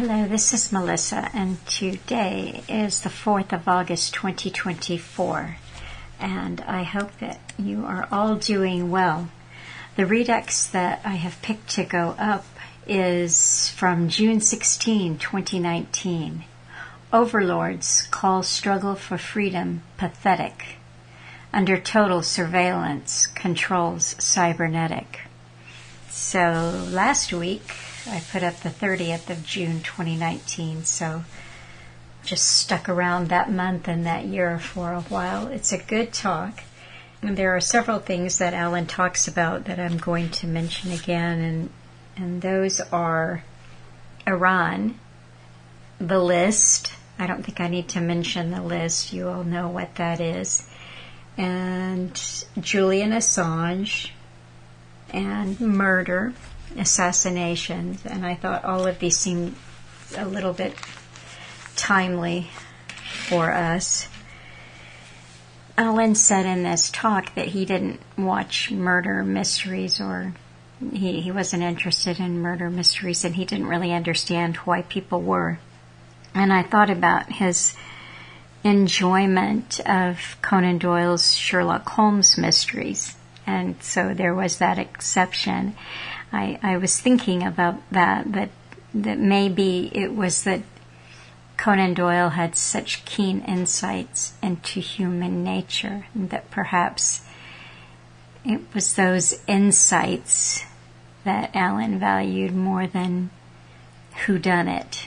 Hello, this is Melissa, and today is the 4th of August 2024, and I hope that you are all doing well. The Redux that I have picked to go up is from June 16, 2019. Overlords call struggle for freedom pathetic. Under total surveillance, controls cybernetic. So last week, I put up the 30th of June 2019, so just stuck around that month and that year for a while. It's a good talk. And there are several things that Alan talks about that I'm going to mention again, and those are Iran, the list. I don't think I need to mention the list. You all know what that is. And Julian Assange, and murder, assassinations, and I thought all of these seemed a little bit timely for us. Alan said in this talk that he didn't watch murder mysteries, or he wasn't interested in murder mysteries, and he didn't really understand why people were. And I thought about his enjoyment of Conan Doyle's Sherlock Holmes mysteries, and so there was that exception. I was thinking about that maybe it was that Conan Doyle had such keen insights into human nature, and that perhaps it was those insights that Alan valued more than whodunit,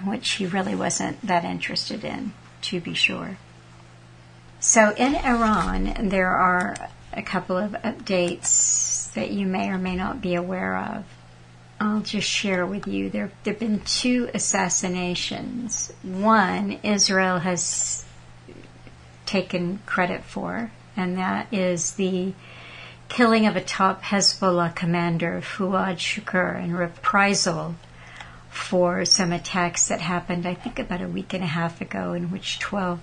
which he really wasn't that interested in, to be sure. So in Iran, there are a couple of updates that you may or may not be aware of. I'll just share with you. There have been 2 assassinations. One, Israel has taken credit for, and that is the killing of a top Hezbollah commander, Fuad Shukr, in reprisal for some attacks that happened, I think, about a week and a half ago, in which 12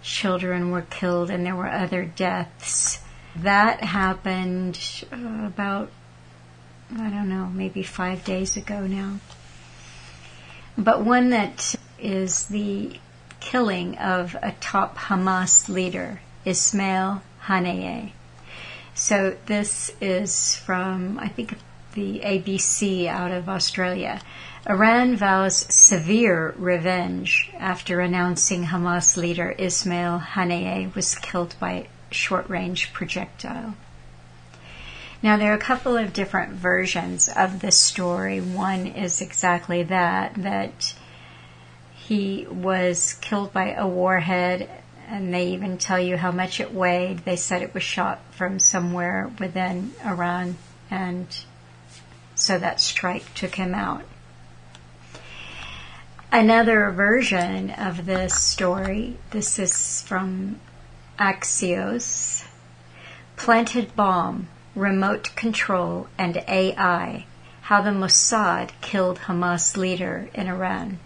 children were killed and there were other deaths. That happened about, I don't know, maybe 5 days ago now. But one that is the killing of a top Hamas leader, Ismail Haniyeh. So this is from, I think, the ABC out of Australia. Iran vows severe revenge after announcing Hamas leader Ismail Haniyeh was killed by short-range projectile. Now, there are a couple of different versions of this story. One is exactly that he was killed by a warhead, and they even tell you how much it weighed. They said it was shot from somewhere within Iran, and so that strike took him out. Another version of this story, this is from Axios. Planted bomb, remote control, and AI. How the Mossad killed Hamas leader in Iran.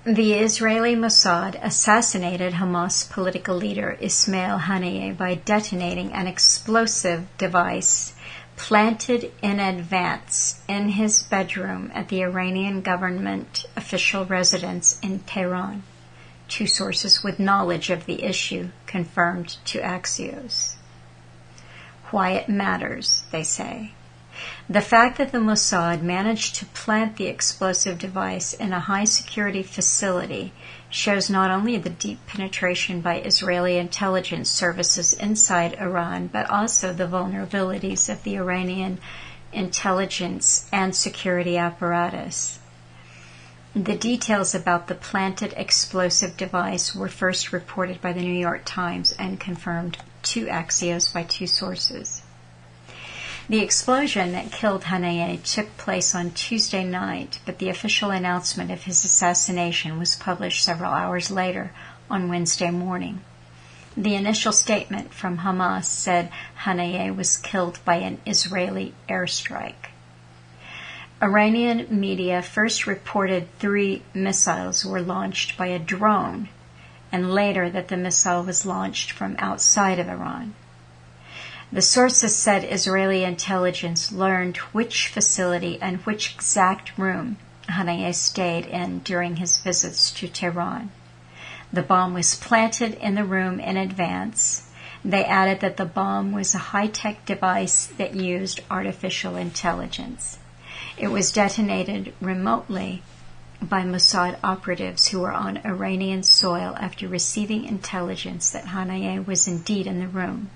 The Israeli Mossad assassinated Hamas political leader Ismail Haniyeh by detonating an explosive device planted in advance in his bedroom at the Iranian government official residence in Tehran. 2 sources with knowledge of the issue confirmed to Axios. Why it matters, they say. The fact that the Mossad managed to plant the explosive device in a high-security facility shows not only the deep penetration by Israeli intelligence services inside Iran, but also the vulnerabilities of the Iranian intelligence and security apparatus. The details about the planted explosive device were first reported by the New York Times and confirmed to Axios by 2 sources. The explosion that killed Haniyeh took place on Tuesday night, but the official announcement of his assassination was published several hours later on Wednesday morning. The initial statement from Hamas said Haniyeh was killed by an Israeli airstrike. Iranian media first reported 3 missiles were launched by a drone, and later that the missile was launched from outside of Iran. The sources said Israeli intelligence learned which facility and which exact room Haniyeh stayed in during his visits to Tehran. The bomb was planted in the room in advance. They added that the bomb was a high-tech device that used artificial intelligence. It was detonated remotely by Mossad operatives who were on Iranian soil after receiving intelligence that Haniyeh was indeed in the room.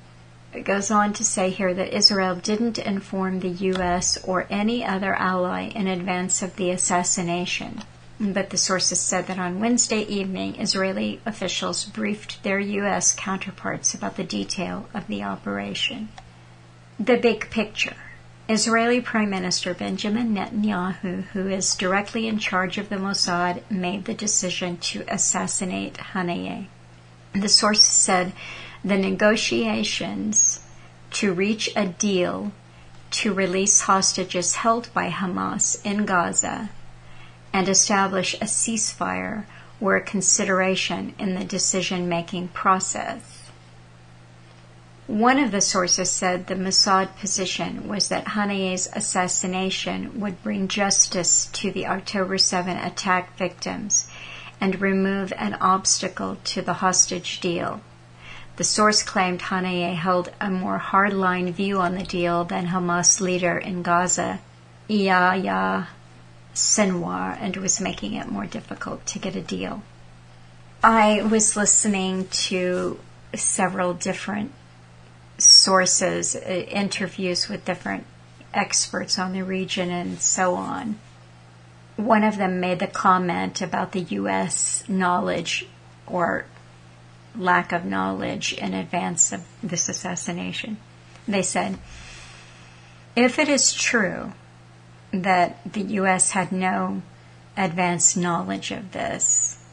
It goes on to say here that Israel didn't inform the U.S. or any other ally in advance of the assassination. But the sources said that on Wednesday evening, Israeli officials briefed their U.S. counterparts about the detail of the operation. The big picture. Israeli Prime Minister Benjamin Netanyahu, who is directly in charge of the Mossad, made the decision to assassinate Haniyeh. The sources said the negotiations to reach a deal to release hostages held by Hamas in Gaza and establish a ceasefire were a consideration in the decision-making process. One of the sources said the Mossad position was that Haniyeh's assassination would bring justice to the October 7 attack victims and remove an obstacle to the hostage deal. The source claimed Haniyeh held a more hardline view on the deal than Hamas leader in Gaza, Yahya Sinwar, and was making it more difficult to get a deal. I was listening to several different sources, interviews with different experts on the region and so on. One of them made the comment about the U.S. knowledge or lack of knowledge in advance of this assassination. They said, if it is true that the U.S. had no advanced knowledge of this,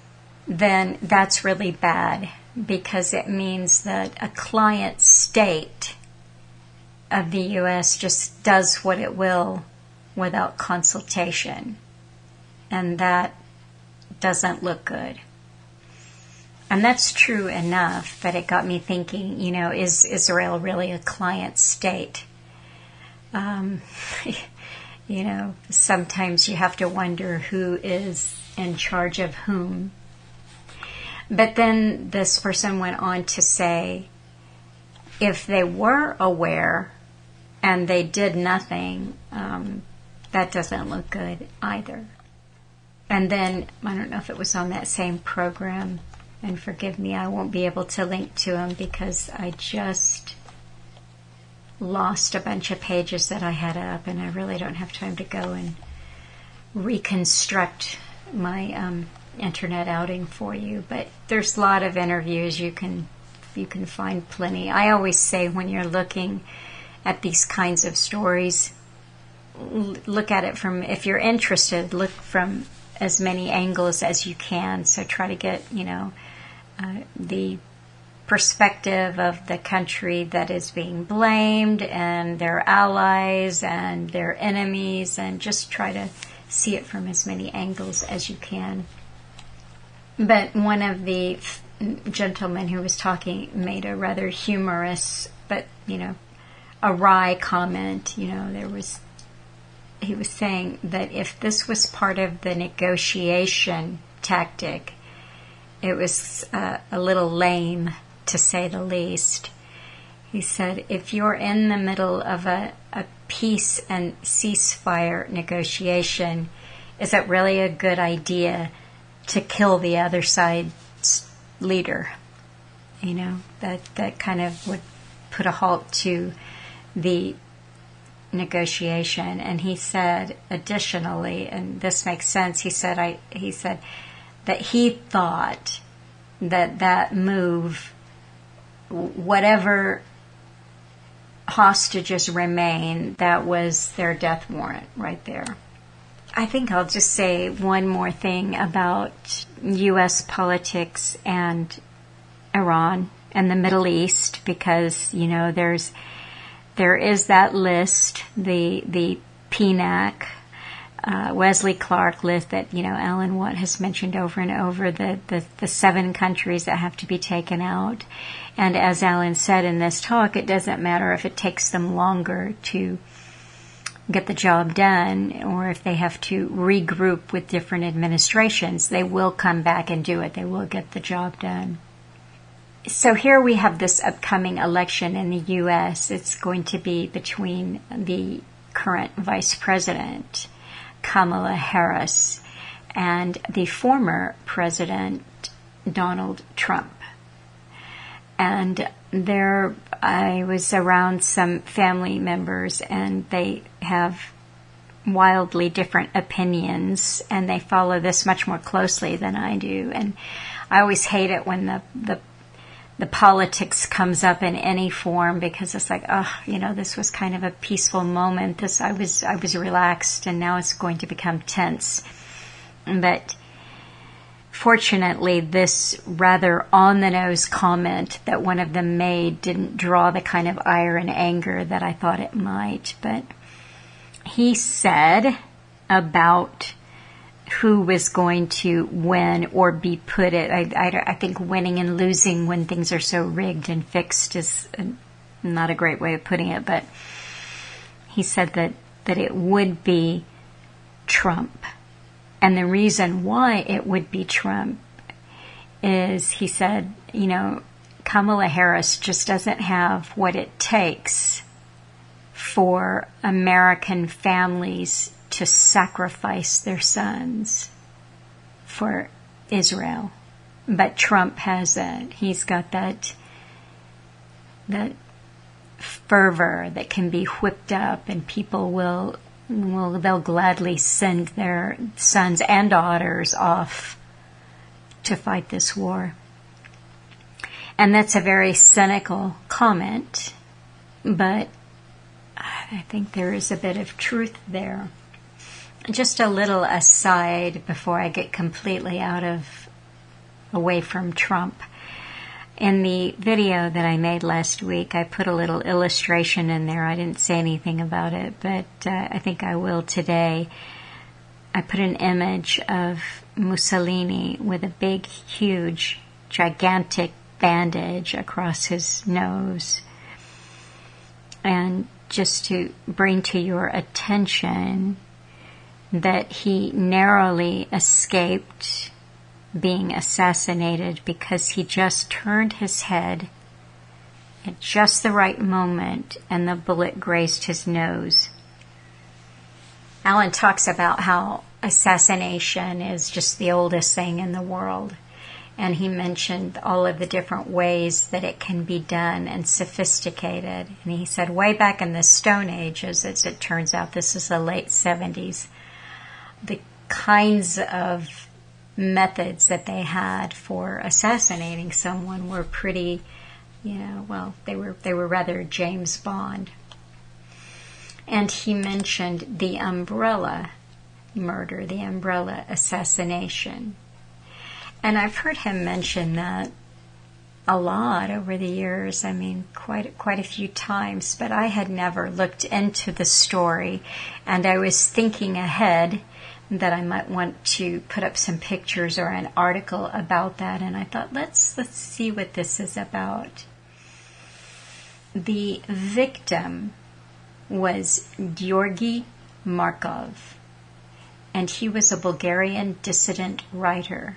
then that's really bad, because it means that a client state of the U.S. just does what it will without consultation. And that doesn't look good. And that's true enough that it got me thinking, is Israel really a client state? Sometimes you have to wonder who is in charge of whom. But then this person went on to say, if they were aware and they did nothing, that doesn't look good either. And then, I don't know if it was on that same program, and forgive me, I won't be able to link to him because I just lost a bunch of pages that I had up, and I really don't have time to go and reconstruct my internet outing for you. But there's a lot of interviews. You can find plenty. I always say when you're looking at these kinds of stories, look at it from, if you're interested, look from as many angles as you can. So try to get, the perspective of the country that is being blamed and their allies and their enemies, and just try to see it from as many angles as you can. But one of the gentlemen who was talking made a rather humorous but, a wry comment. He was saying that if this was part of the negotiation tactic, it was a little lame, to say the least. He said, if you're in the middle of a peace and ceasefire negotiation, is it really a good idea to kill the other side's leader? That kind of would put a halt to the negotiation. And he said, additionally, and this makes sense, he said that he thought that move, whatever hostages remain, that was their death warrant right there. I think I'll just say one more thing about U.S. politics and Iran and the Middle East, because, there is that list, the PNAC, Wesley Clark list that, Alan Watt has mentioned over and over, the 7 countries that have to be taken out. And as Alan said in this talk, it doesn't matter if it takes them longer to get the job done, or if they have to regroup with different administrations, they will come back and do it. They will get the job done. So here we have this upcoming election in the U.S. It's going to be between the current Vice President, Kamala Harris, and the former President, Donald Trump. And there, I was around some family members, and they have wildly different opinions, and they follow this much more closely than I do. And I always hate it when the politics comes up in any form, because it's like, oh, this was kind of a peaceful moment. I was relaxed, and now it's going to become tense. But fortunately, this rather on-the-nose comment that one of them made didn't draw the kind of ire and anger that I thought it might. But he said about who was going to win or be put it. I think winning and losing when things are so rigged and fixed is not a great way of putting it. But he said that it would be Trump. And the reason why it would be Trump is, he said, Kamala Harris just doesn't have what it takes for American families to sacrifice their sons for Israel. But Trump has that. He's got that fervor that can be whipped up, and people they'll gladly send their sons and daughters off to fight this war. And that's a very cynical comment, but I think there is a bit of truth there. Just a little aside before I get completely away from Trump. In the video that I made last week, I put a little illustration in there. I didn't say anything about it, but I think I will today. I put an image of Mussolini with a big, huge, gigantic bandage across his nose. And just to bring to your attention that he narrowly escaped being assassinated because he just turned his head at just the right moment and the bullet grazed his nose. Alan talks about how assassination is just the oldest thing in the world, and he mentioned all of the different ways that it can be done and sophisticated. And he said way back in the Stone Ages, as it turns out, this is the late 70s, the kinds of methods that they had for assassinating someone were pretty, they were rather James Bond. And he mentioned the umbrella murder, the umbrella assassination. And I've heard him mention that a lot over the years. I mean, quite a few times, but I had never looked into the story, and I was thinking ahead that I might want to put up some pictures or an article about that, and I thought, let's see what this is about. The victim was Georgi Markov, and he was a Bulgarian dissident writer.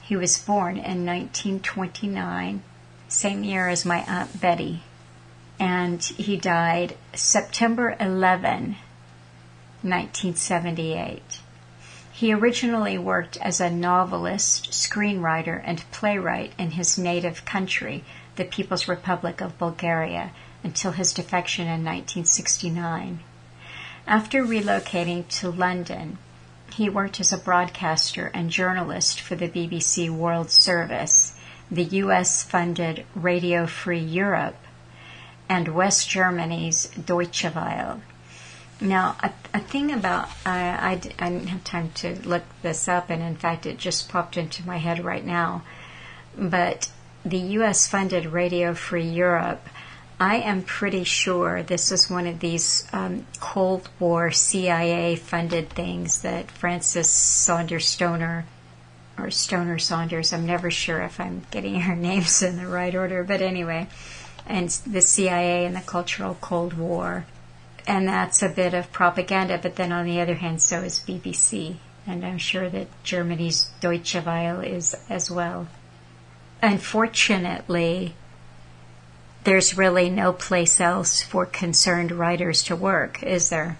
He was born in 1929, same year as my Aunt Betty, and he died September 11, 1978. He originally worked as a novelist, screenwriter, and playwright in his native country, the People's Republic of Bulgaria, until his defection in 1969. After relocating to London, he worked as a broadcaster and journalist for the BBC World Service, the US-funded Radio Free Europe, and West Germany's Deutsche Welle. Now, a thing about, I didn't have time to look this up, and in fact it just popped into my head right now, but the US-funded Radio Free Europe, I am pretty sure this is one of these Cold War CIA-funded things that Frances Stoner Saunders, I'm never sure if I'm getting her names in the right order, but anyway, and the CIA and the Cultural Cold War And that's a bit of propaganda, but then on the other hand, so is BBC. And I'm sure that Germany's Deutsche Welle is as well. Unfortunately, there's really no place else for concerned writers to work, is there?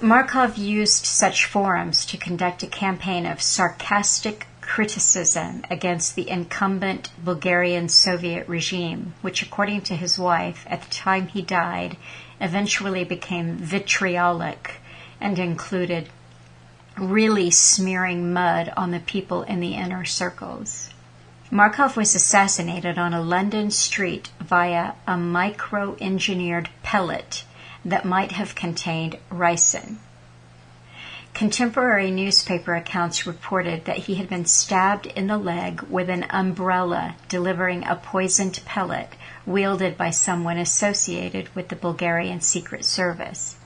Markov used such forums to conduct a campaign of sarcastic criticism against the incumbent Bulgarian Soviet regime, which, according to his wife, at the time he died, eventually became vitriolic and included really smearing mud on the people in the inner circles. Markov was assassinated on a London street via a micro-engineered pellet that might have contained ricin. Contemporary newspaper accounts reported that he had been stabbed in the leg with an umbrella delivering a poisoned pellet wielded by someone associated with the Bulgarian Secret Service.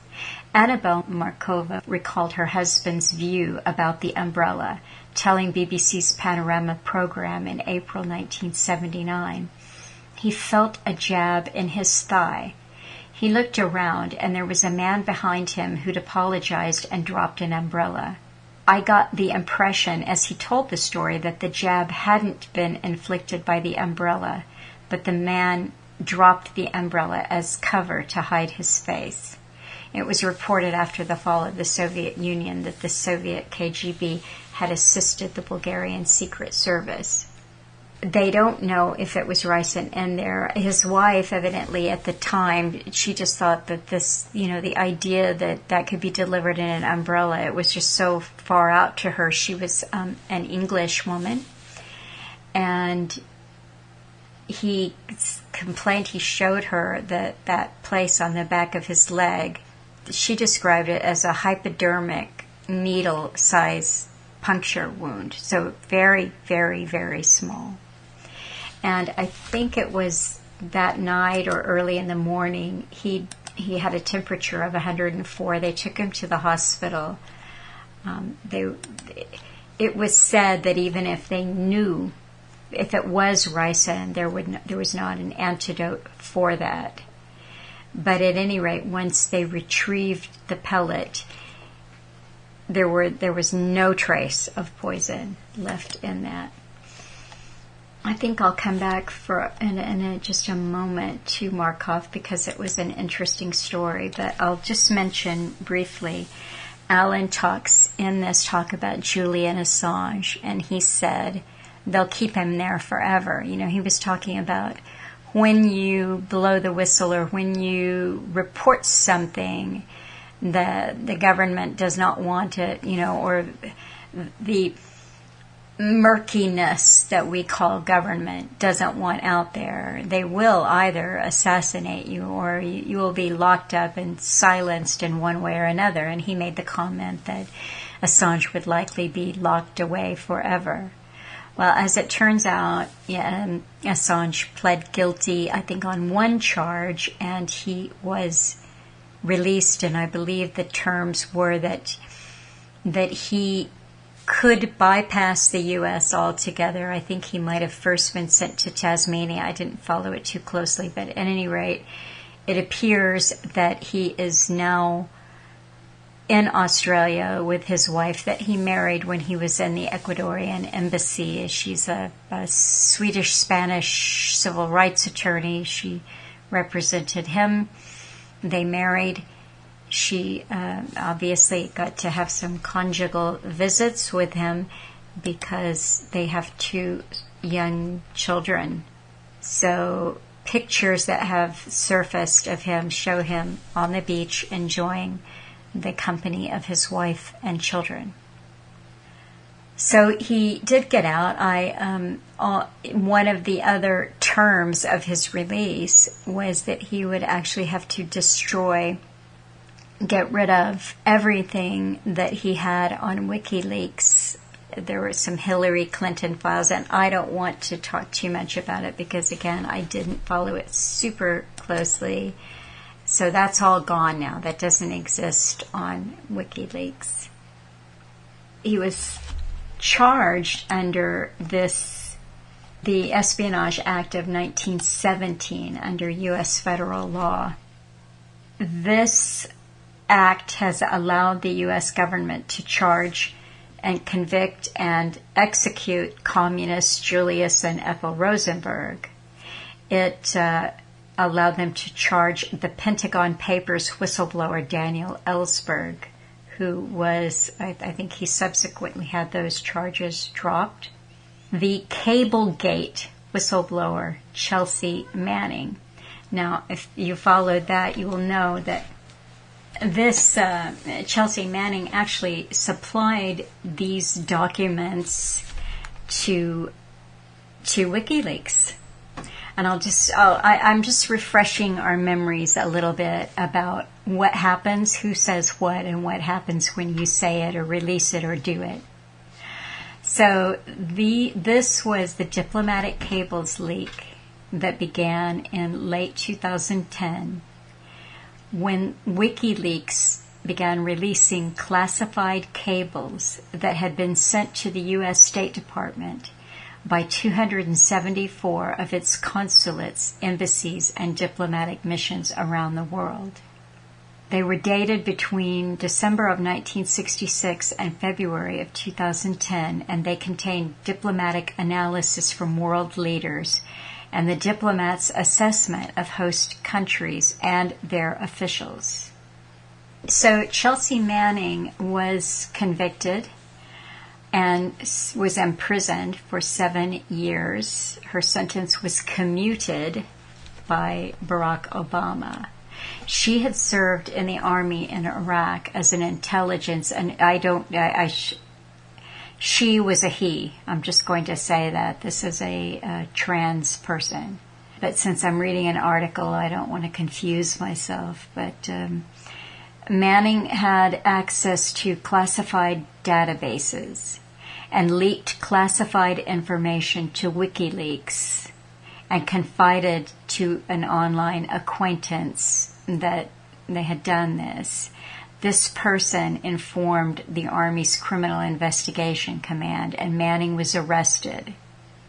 Annabelle Markova recalled her husband's view about the umbrella, telling BBC's Panorama program in April 1979. He felt a jab in his thigh. He looked around, and there was a man behind him who'd apologized and dropped an umbrella. I got the impression, as he told the story, that the jab hadn't been inflicted by the umbrella, but the man dropped the umbrella as cover to hide his face. It was reported after the fall of the Soviet Union that the Soviet KGB had assisted the Bulgarian Secret Service. They don't know if it was ricin in there. His wife, evidently, at the time, she just thought that this, the idea that that could be delivered in an umbrella, it was just so far out to her. She was an English woman, and he complained, he showed her that place on the back of his leg. She described it as a hypodermic needle-size puncture wound, so very, very, very small. And I think it was that night or early in the morning, he had a temperature of 104. They took him to the hospital. It was said that even if they knew if it was ricin, there was not an antidote for that. But at any rate, once they retrieved the pellet, there was no trace of poison left in that. I think I'll come back in just a moment to Markov because it was an interesting story, but I'll just mention briefly, Alan talks in this talk about Julian Assange, and he said they'll keep him there forever. He was talking about when you blow the whistle or when you report something, the government does not want it, or the murkiness that we call government doesn't want out there. They will either assassinate you or you will be locked up and silenced in one way or another. And he made the comment that Assange would likely be locked away forever. Well, as it turns out, Assange pled guilty, I think, on one charge, and he was released, and I believe the terms were that he could bypass the U.S. altogether. I think he might have first been sent to Tasmania. I didn't follow it too closely, but at any rate, it appears that he is now in Australia with his wife that he married when he was in the Ecuadorian embassy. She's a Swedish-Spanish civil rights attorney. She represented him. They married. She obviously got to have some conjugal visits with him because they have 2 young children. So pictures that have surfaced of him show him on the beach enjoying the company of his wife and children. So he did get out. One of the other terms of his release was that he would actually have to get rid of everything that he had on WikiLeaks. There were some Hillary Clinton files, and I don't want to talk too much about it because, again, I didn't follow it super closely. So that's all gone now. That doesn't exist on WikiLeaks. He was charged under the Espionage Act of 1917 under U.S. federal law. this act has allowed the U.S. government to charge and convict and execute communists Julius and Ethel Rosenberg. It allowed them to charge the Pentagon Papers whistleblower Daniel Ellsberg, who was, I think he subsequently had those charges dropped. The Cablegate whistleblower Chelsea Manning. Now, if you followed that, you will know that this Chelsea Manning actually supplied these documents to WikiLeaks. And I'm just refreshing our memories a little bit about what happens, who says what, and what happens when you say it or release it or do it. So this was the diplomatic cables leak that began in late 2010 when WikiLeaks began releasing classified cables that had been sent to the U.S. State Department by 274 of its consulates, embassies, and diplomatic missions around the world. They were dated between December of 1966 and February of 2010, and they contained diplomatic analysis from world leaders and the diplomats' assessment of host countries and their officials. So Chelsea Manning was convicted and was imprisoned for 7 years. Her sentence was commuted by Barack Obama. She had served in the army in Iraq as an intelligence, and she was a he. I'm just going to say that. This is a trans person. But since I'm reading an article, I don't want to confuse myself. But Manning had access to classified databases and leaked classified information to WikiLeaks and confided to an online acquaintance that they had done this. This person informed the Army's Criminal Investigation Command, and Manning was arrested.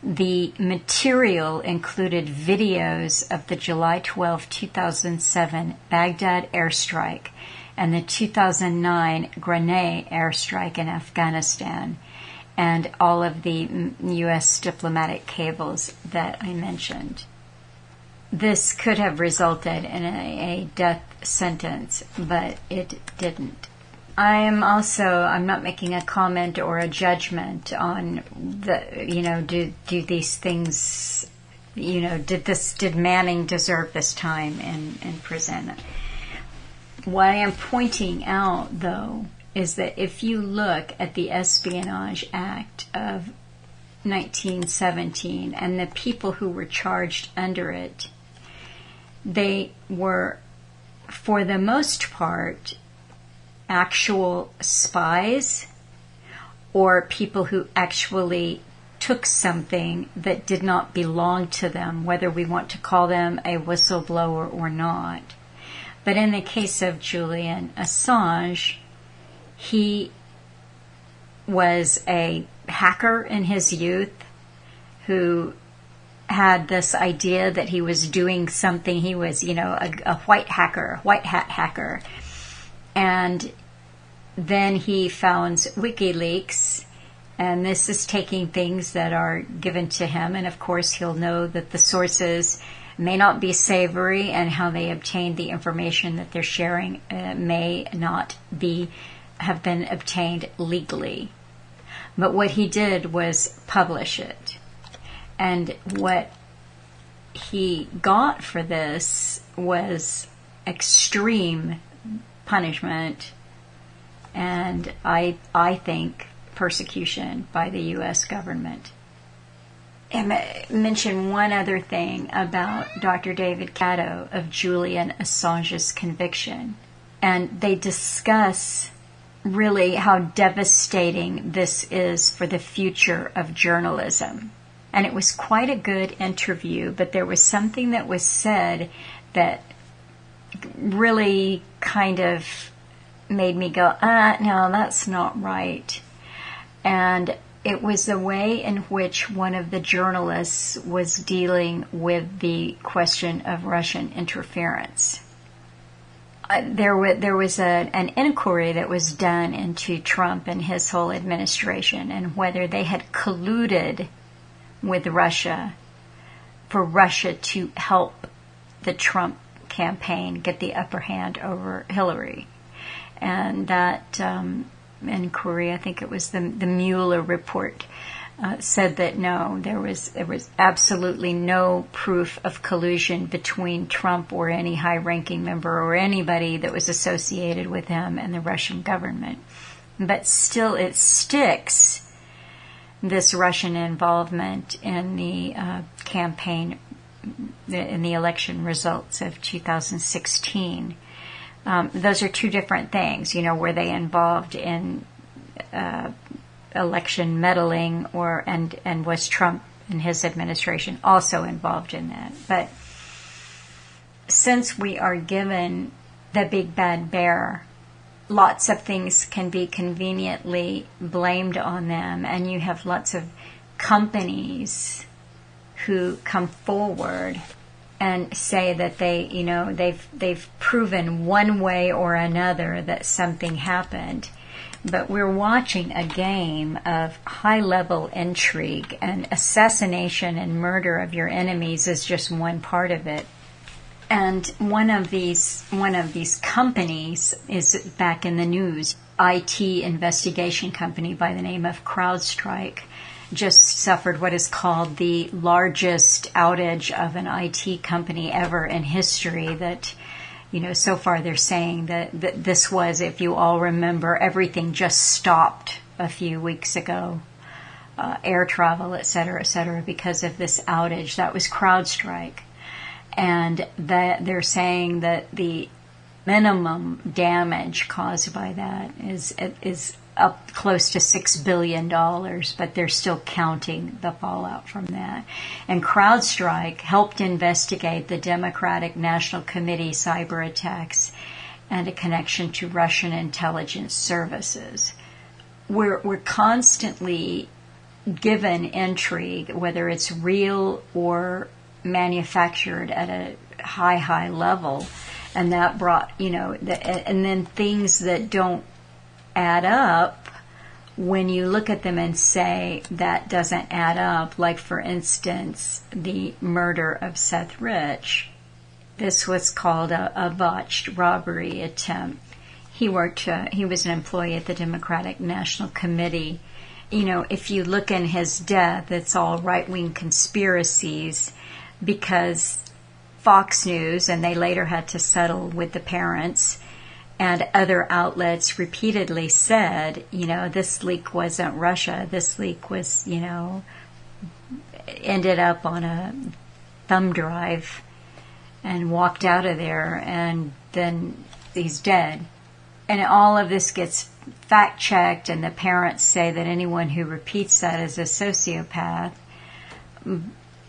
The material included videos of the July 12, 2007 Baghdad airstrike and the 2009 Grenade airstrike in Afghanistan, and all of the U.S. diplomatic cables that I mentioned. This could have resulted in a death sentence, but it didn't. I'm not making a comment or a judgment on do these things, did Manning deserve this time in prison? What I am pointing out, though, is that if you look at the Espionage Act of 1917 and the people who were charged under it, they were, for the most part, actual spies or people who actually took something that did not belong to them, whether we want to call them a whistleblower or not. But in the case of Julian Assange, he was a hacker in his youth who had this idea that he was doing something. He was, a white hat hacker. And then he founds WikiLeaks, and this is taking things that are given to him, and of course he'll know that the sources may not be savory, and how they obtained the information that they're sharing may not have been obtained legally. But what he did was publish it. And what he got for this was extreme punishment and I think persecution by the U.S. government. And mention one other thing about Dr. David Cato of Julian Assange's conviction. And they discuss really how devastating this is for the future of journalism. And it was quite a good interview, but there was something that was said that really kind of made me go, no, that's not right. And it was the way in which one of the journalists was dealing with the question of Russian interference. there was an inquiry that was done into Trump and his whole administration and whether they had colluded with Russia for Russia to help the Trump campaign get the upper hand over Hillary. And that inquiry, I think it was the Mueller report, said that no, there was absolutely no proof of collusion between Trump or any high-ranking member or anybody that was associated with him and the Russian government. But still, it sticks, this Russian involvement in the campaign, in the election results of 2016. Those are two different things. Were they involved in election meddling, and was Trump and his administration also involved in that? But since we are given the big bad bear, lots of things can be conveniently blamed on them, and you have lots of companies who come forward and say that they've proven one way or another that something happened. But we're watching a game of high-level intrigue, and assassination and murder of your enemies is just one part of it. And one of these companies is back in the news. IT investigation company by the name of CrowdStrike just suffered what is called the largest outage of an IT company ever in history. That, so far they're saying that this was, if you all remember, everything just stopped a few weeks ago, air travel, et cetera, because of this outage. That was CrowdStrike. And that they're saying that the minimum damage caused by that is up close to $6 billion, but they're still counting the fallout from that. And CrowdStrike helped investigate the Democratic National Committee cyber attacks and a connection to Russian intelligence services. We're constantly given intrigue, whether it's real or manufactured at a high level, and that brought, and then things that don't add up, when you look at them and say that doesn't add up, like for instance the murder of Seth Rich. This was called a botched robbery attempt. He was an employee at the Democratic National Committee. If you look in his death, it's all right-wing conspiracies, because Fox News, and they later had to settle with the parents, and other outlets repeatedly said, this leak wasn't Russia. This leak was, ended up on a thumb drive and walked out of there, and then he's dead. And all of this gets fact-checked, and the parents say that anyone who repeats that is a sociopath.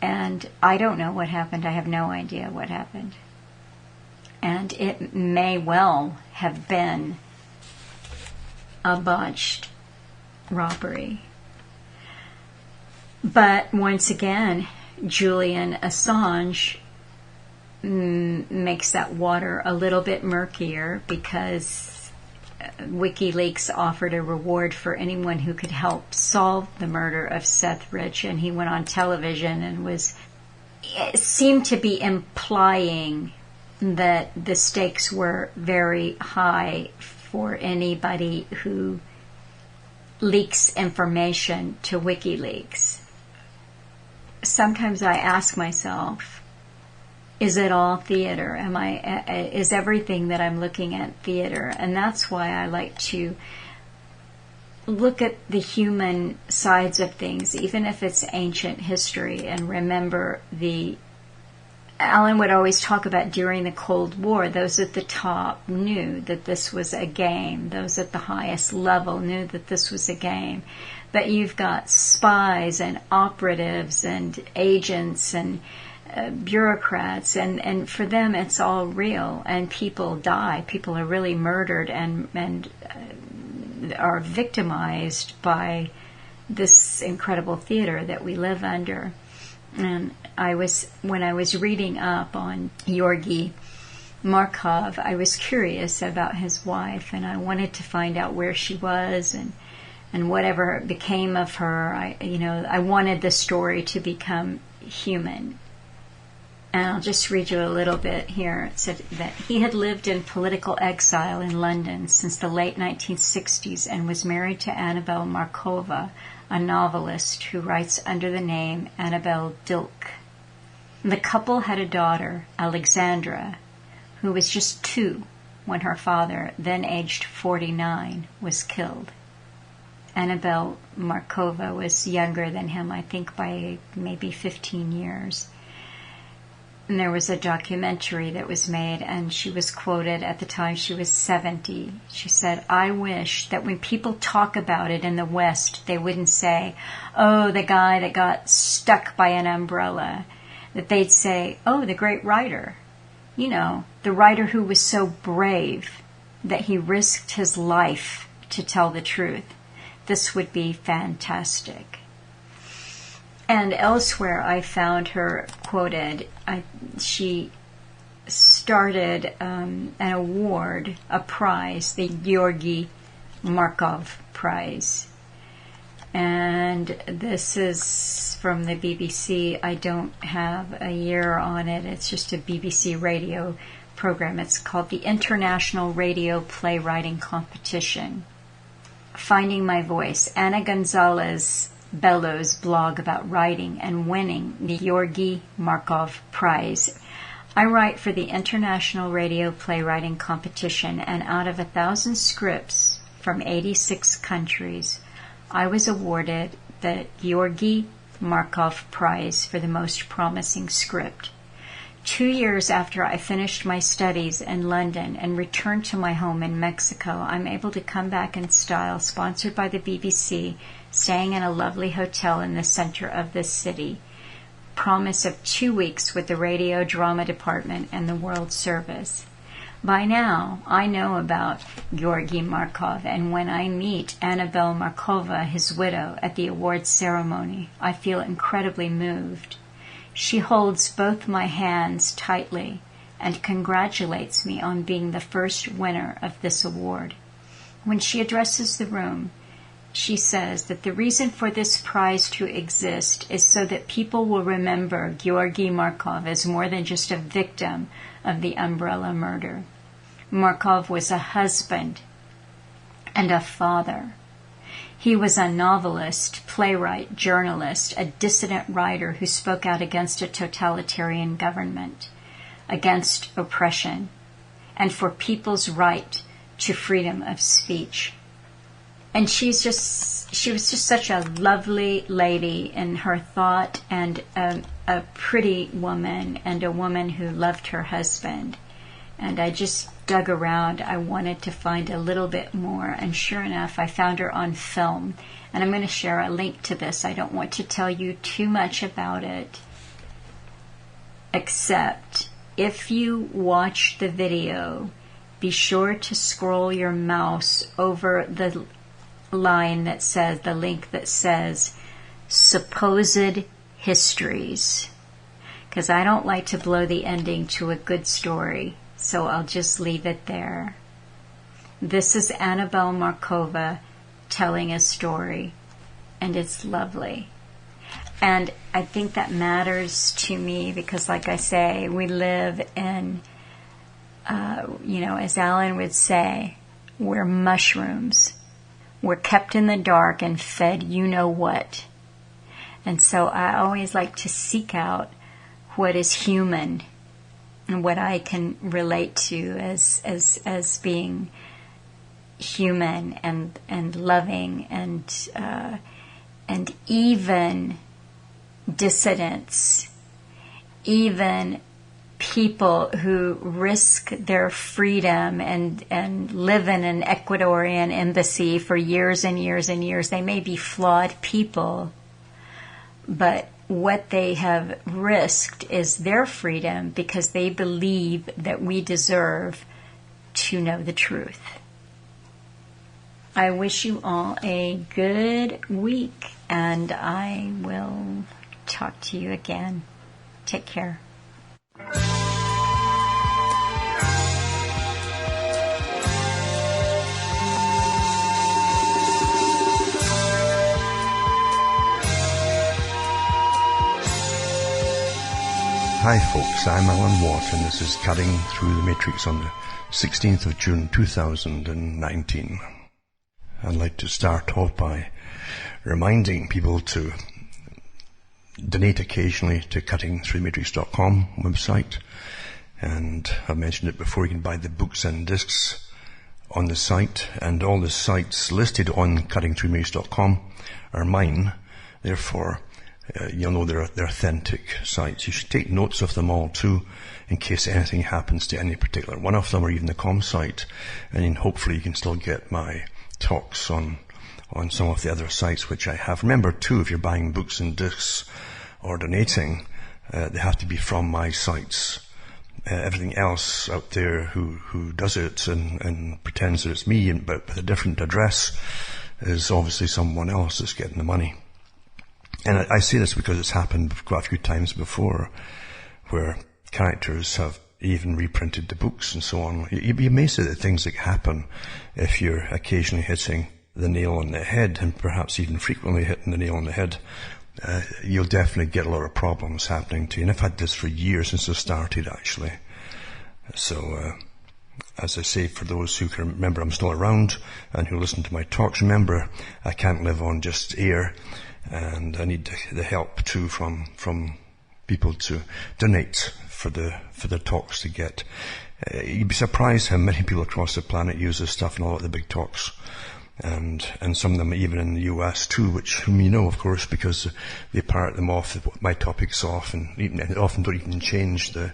And I don't know what happened. I have no idea what happened. And it may well have been a botched robbery. But once again, Julian Assange makes that water a little bit murkier, because WikiLeaks offered a reward for anyone who could help solve the murder of Seth Rich, and he went on television and seemed to be implying that the stakes were very high for anybody who leaks information to WikiLeaks. Sometimes I ask myself, is it all theater? Is everything that I'm looking at theater? And that's why I like to look at the human sides of things, even if it's ancient history, and remember Alan would always talk about during the Cold War, those at the top knew that this was a game. Those at the highest level knew that this was a game. But you've got spies and operatives and agents and bureaucrats, and for them it's all real, and people die. People are really murdered and are victimized by this incredible theater that we live under. And when I was reading up on Georgi Markov, I was curious about his wife, and I wanted to find out where she was and whatever became of her. I wanted the story to become human. And I'll just read you a little bit here. It said that he had lived in political exile in London since the late 1960s and was married to Annabelle Markova, a novelist who writes under the name Annabelle Dilk. The couple had a daughter, Alexandra, who was just 2 when her father, then aged 49, was killed. Annabelle Markova was younger than him, I think by maybe 15 years. And there was a documentary that was made, and she was quoted at the time she was 70. She said, "I wish that when people talk about it in the West, they wouldn't say, oh, the guy that got stuck by an umbrella. That they'd say, oh, the great writer. The writer who was so brave that he risked his life to tell the truth. This would be fantastic." And elsewhere I found her quoted. She started an award, a prize, the Georgi Markov Prize. And this is from the BBC. I don't have a year on it. It's just a BBC radio program. It's called the International Radio Playwriting Competition. Finding My Voice. Ana Gonzalez Bellows' blog about writing and winning the Georgi Markov Prize. I write for the International Radio Playwriting Competition, and out of 1,000 scripts from 86 countries, I was awarded the Georgi Markov Prize for the most promising script. 2 years after I finished my studies in London and returned to my home in Mexico, I'm able to come back in style, sponsored by the BBC, staying in a lovely hotel in the center of this city. Promise of 2 weeks with the radio drama department and the World Service. By now, I know about Georgi Markov, and when I meet Annabelle Markova, his widow, at the awards ceremony, I feel incredibly moved. She holds both my hands tightly and congratulates me on being the first winner of this award. When she addresses the room, she says that the reason for this prize to exist is so that people will remember Georgi Markov as more than just a victim of the umbrella murder. Markov was a husband and a father. He was a novelist, playwright, journalist, a dissident writer who spoke out against a totalitarian government, against oppression, and for people's right to freedom of speech. And she was just such a lovely lady in her thought, and a pretty woman, and a woman who loved her husband. And I just dug around. I wanted to find a little bit more, and sure enough, I found her on film. And I'm going to share a link to this. I don't want to tell you too much about it, except if you watch the video, be sure to scroll your mouse over the line that says, the link that says supposed histories, because I don't like to blow the ending to a good story, so I'll just leave it there. This is Annabelle Markova telling a story, and it's lovely. And I think that matters to me because, like I say, we live in, as Alan would say, we're mushrooms. We're kept in the dark and fed you-know-what. And so I always like to seek out what is human and what I can relate to as being human and loving and even dissidents, even people who risk their freedom and live in an Ecuadorian embassy for years and years and years. They may be flawed people, but what they have risked is their freedom because they believe that we deserve to know the truth. I wish you all a good week, and I will talk to you again. Take care. Hi folks, I'm Alan Watt and this is Cutting Through the Matrix on the 16th of June 2019. I'd like to start off by reminding people to donate occasionally to cuttingthroughthematrix.com website. And I've mentioned it before, you can buy the books and discs on the site, and all the sites listed on cuttingthroughthematrix.com are mine. Therefore, you'll know they're authentic sites. You should take notes of them all too, in case anything happens to any particular one of them, or even the com site. And then hopefully you can still get my talks on some of the other sites which I have. Remember too, if you're buying books and discs or donating, they have to be from my sites. Everything else out there who does it and pretends that it's me, but with a different address, is obviously someone else that's getting the money. And I say this because it's happened quite a few times before, where characters have even reprinted the books and so on. You'd be amazed at the things that happen if you're occasionally hitting the nail on the head, and perhaps even frequently hitting the nail on the head. You'll definitely get a lot of problems happening to you. And I've had this for years, since I started actually. So, as I say, for those who can remember I'm still around and who listen to my talks, remember I can't live on just air. And I need the help too from people to donate for the talks to get. You'd be surprised how many people across the planet use this stuff in all of the big talks, and some of them even in the US too, whom you know, of course, because they pirate them off, my topics off, and often don't even change the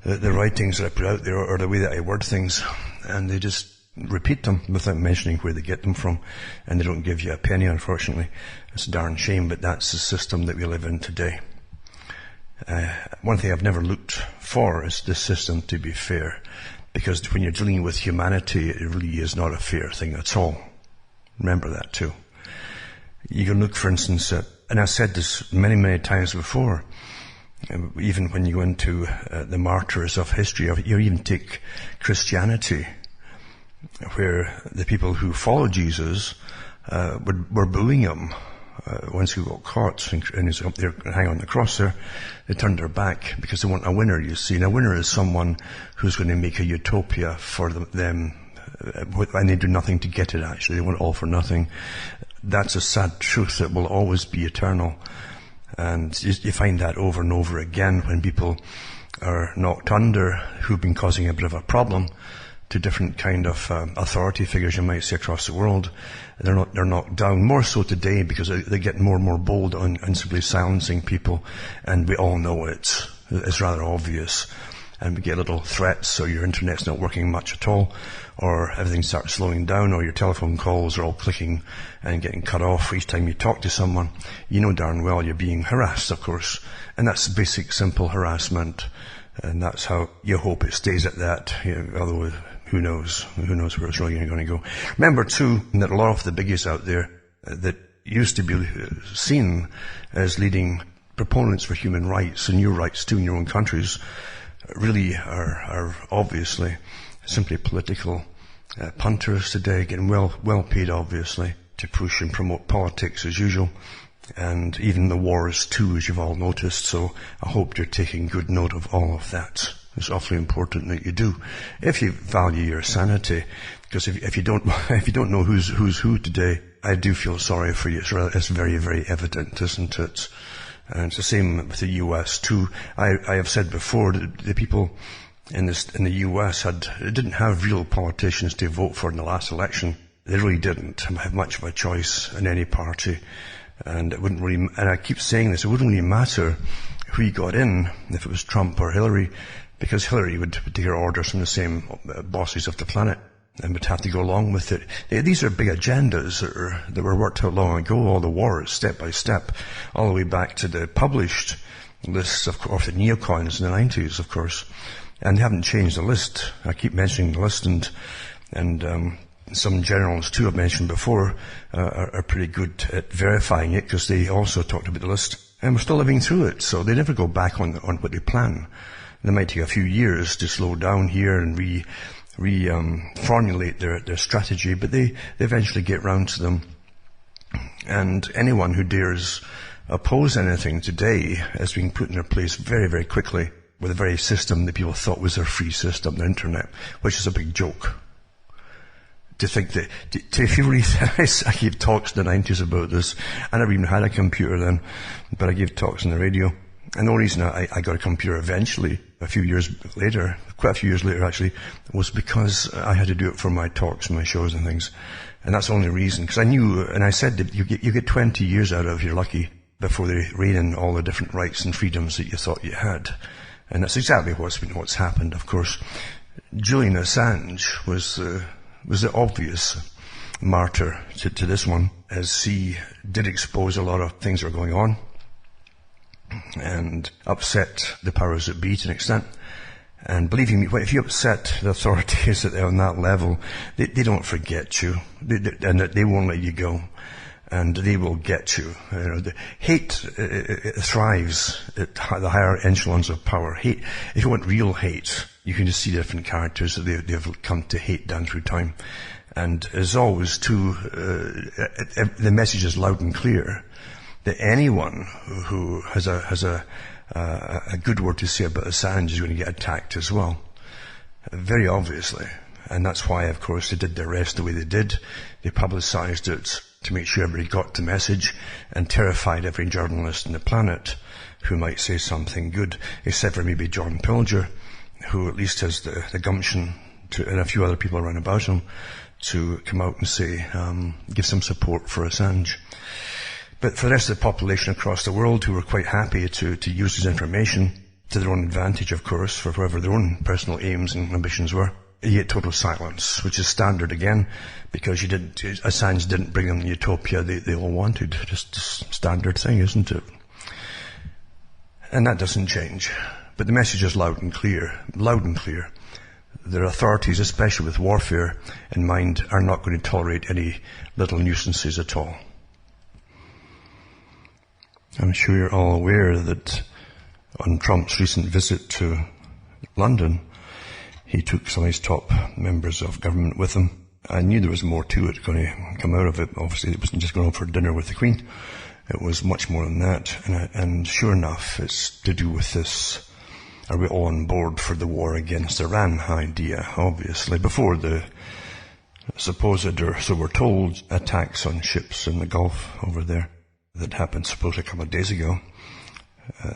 writings that I put out there or the way that I word things, and they just repeat them without mentioning where they get them from, and they don't give you a penny, unfortunately. It's a darn shame, but that's the system that we live in today. One thing I've never looked for is this system to be fair, because when you're dealing with humanity, it really is not a fair thing at all. Remember that too. You can look, for instance, at, and I've said this many, many times before, even when you go into the martyrs of history, you even take Christianity, where the people who followed Jesus were booing him once he got caught and he's up there hanging on the cross there. They turned their back because they want a winner, you see. And a winner is someone who's going to make a utopia for them, and they do nothing to get it, actually. They want all for nothing. That's a sad truth that will always be eternal. And you find that over and over again when people are knocked under, who've been causing a bit of a problem to different kind of authority figures you might see across the world. They're knocked down, more so today because they get more and more bold on simply silencing people, and we all know it's rather obvious. And we get little threats, or your internet's not working much at all, or everything starts slowing down, or your telephone calls are all clicking and getting cut off each time you talk to someone. You know darn well you're being harassed, of course, and that's basic, simple harassment. And that's how you hope it stays at that, although who knows where it's really going to go. Remember too that a lot of the biggies out there that used to be seen as leading proponents for human rights and your rights too in your own countries really are obviously simply political punters today, getting well paid obviously to push and promote politics as usual. And even the wars too, as you've all noticed. So I hope you're taking good note of all of that. It's awfully important that you do, if you value your sanity. Because if you don't know who's who today, I do feel sorry for you. It's very, very evident, isn't it? And it's the same with the US too. I have said before that the people in the US didn't have real politicians to vote for in the last election. They really didn't have much of a choice in any party. And it wouldn't really, and I keep saying this, it wouldn't really matter who you got in, if it was Trump or Hillary, because Hillary would take her orders from the same bosses of the planet and would have to go along with it. These are big agendas that were worked out long ago, all the wars, step by step, all the way back to the published lists of the neocons in the 90s, of course. And they haven't changed the list. I keep mentioning the list, and some generals too I've mentioned before are pretty good at verifying it, because they also talked about the list, and we're still living through it. So they never go back on what they plan. They might take a few years to slow down here and formulate their strategy, but they eventually get round to them. And anyone who dares oppose anything today is being put in their place very, very quickly with the very system that people thought was their free system, the internet, which is a big joke. To think that, if you read, I gave talks in the 90s about this. I never even had a computer then, but I gave talks on the radio. And the only reason I got a computer eventually, quite a few years later actually, was because I had to do it for my talks and my shows and things. And that's the only reason, because I knew, and I said that you get 20 years out of it if you're lucky, before they rein in all the different rights and freedoms that you thought you had. And that's exactly what's happened, of course. Julian Assange was the obvious martyr to this one, as he did expose a lot of things that were going on and upset the powers that be to an extent. And believe me, if you upset the authorities on that level, they don't forget you, and they won't let you go, and they will get you. The hate thrives at the higher echelons of power. Hate, if you want real hate, you can just see different characters that they've come to hate down through time. And as always, too, the message is loud and clear that anyone who has a good word to say about Assange is going to get attacked as well. Very obviously. And that's why, of course, they did the arrest the way they did. They publicized it to make sure everybody got the message and terrified every journalist on the planet who might say something good, except for maybe John Pilger, who at least has the gumption to, and a few other people around about him, to come out and say, give some support for Assange. But for the rest of the population across the world, who were quite happy to use this information to their own advantage, of course, for whatever their own personal aims and ambitions were, yet total silence, which is standard again, because Assange didn't bring them the utopia they all wanted. Just a standard thing, isn't it? And that doesn't change. But the message is loud and clear. Their authorities, especially with warfare in mind, are not going to tolerate any little nuisances at all. I'm sure you're all aware that on Trump's recent visit to London, he took some of his top members of government with him. I knew there was more to it going to come out of it. Obviously, it wasn't just going for dinner with the Queen. It was much more than that. And sure enough, it's to do with this, are we all on board for the war against Iran idea, obviously, before the supposed, or so we're told, attacks on ships in the Gulf over there that happened supposedly a couple of days ago.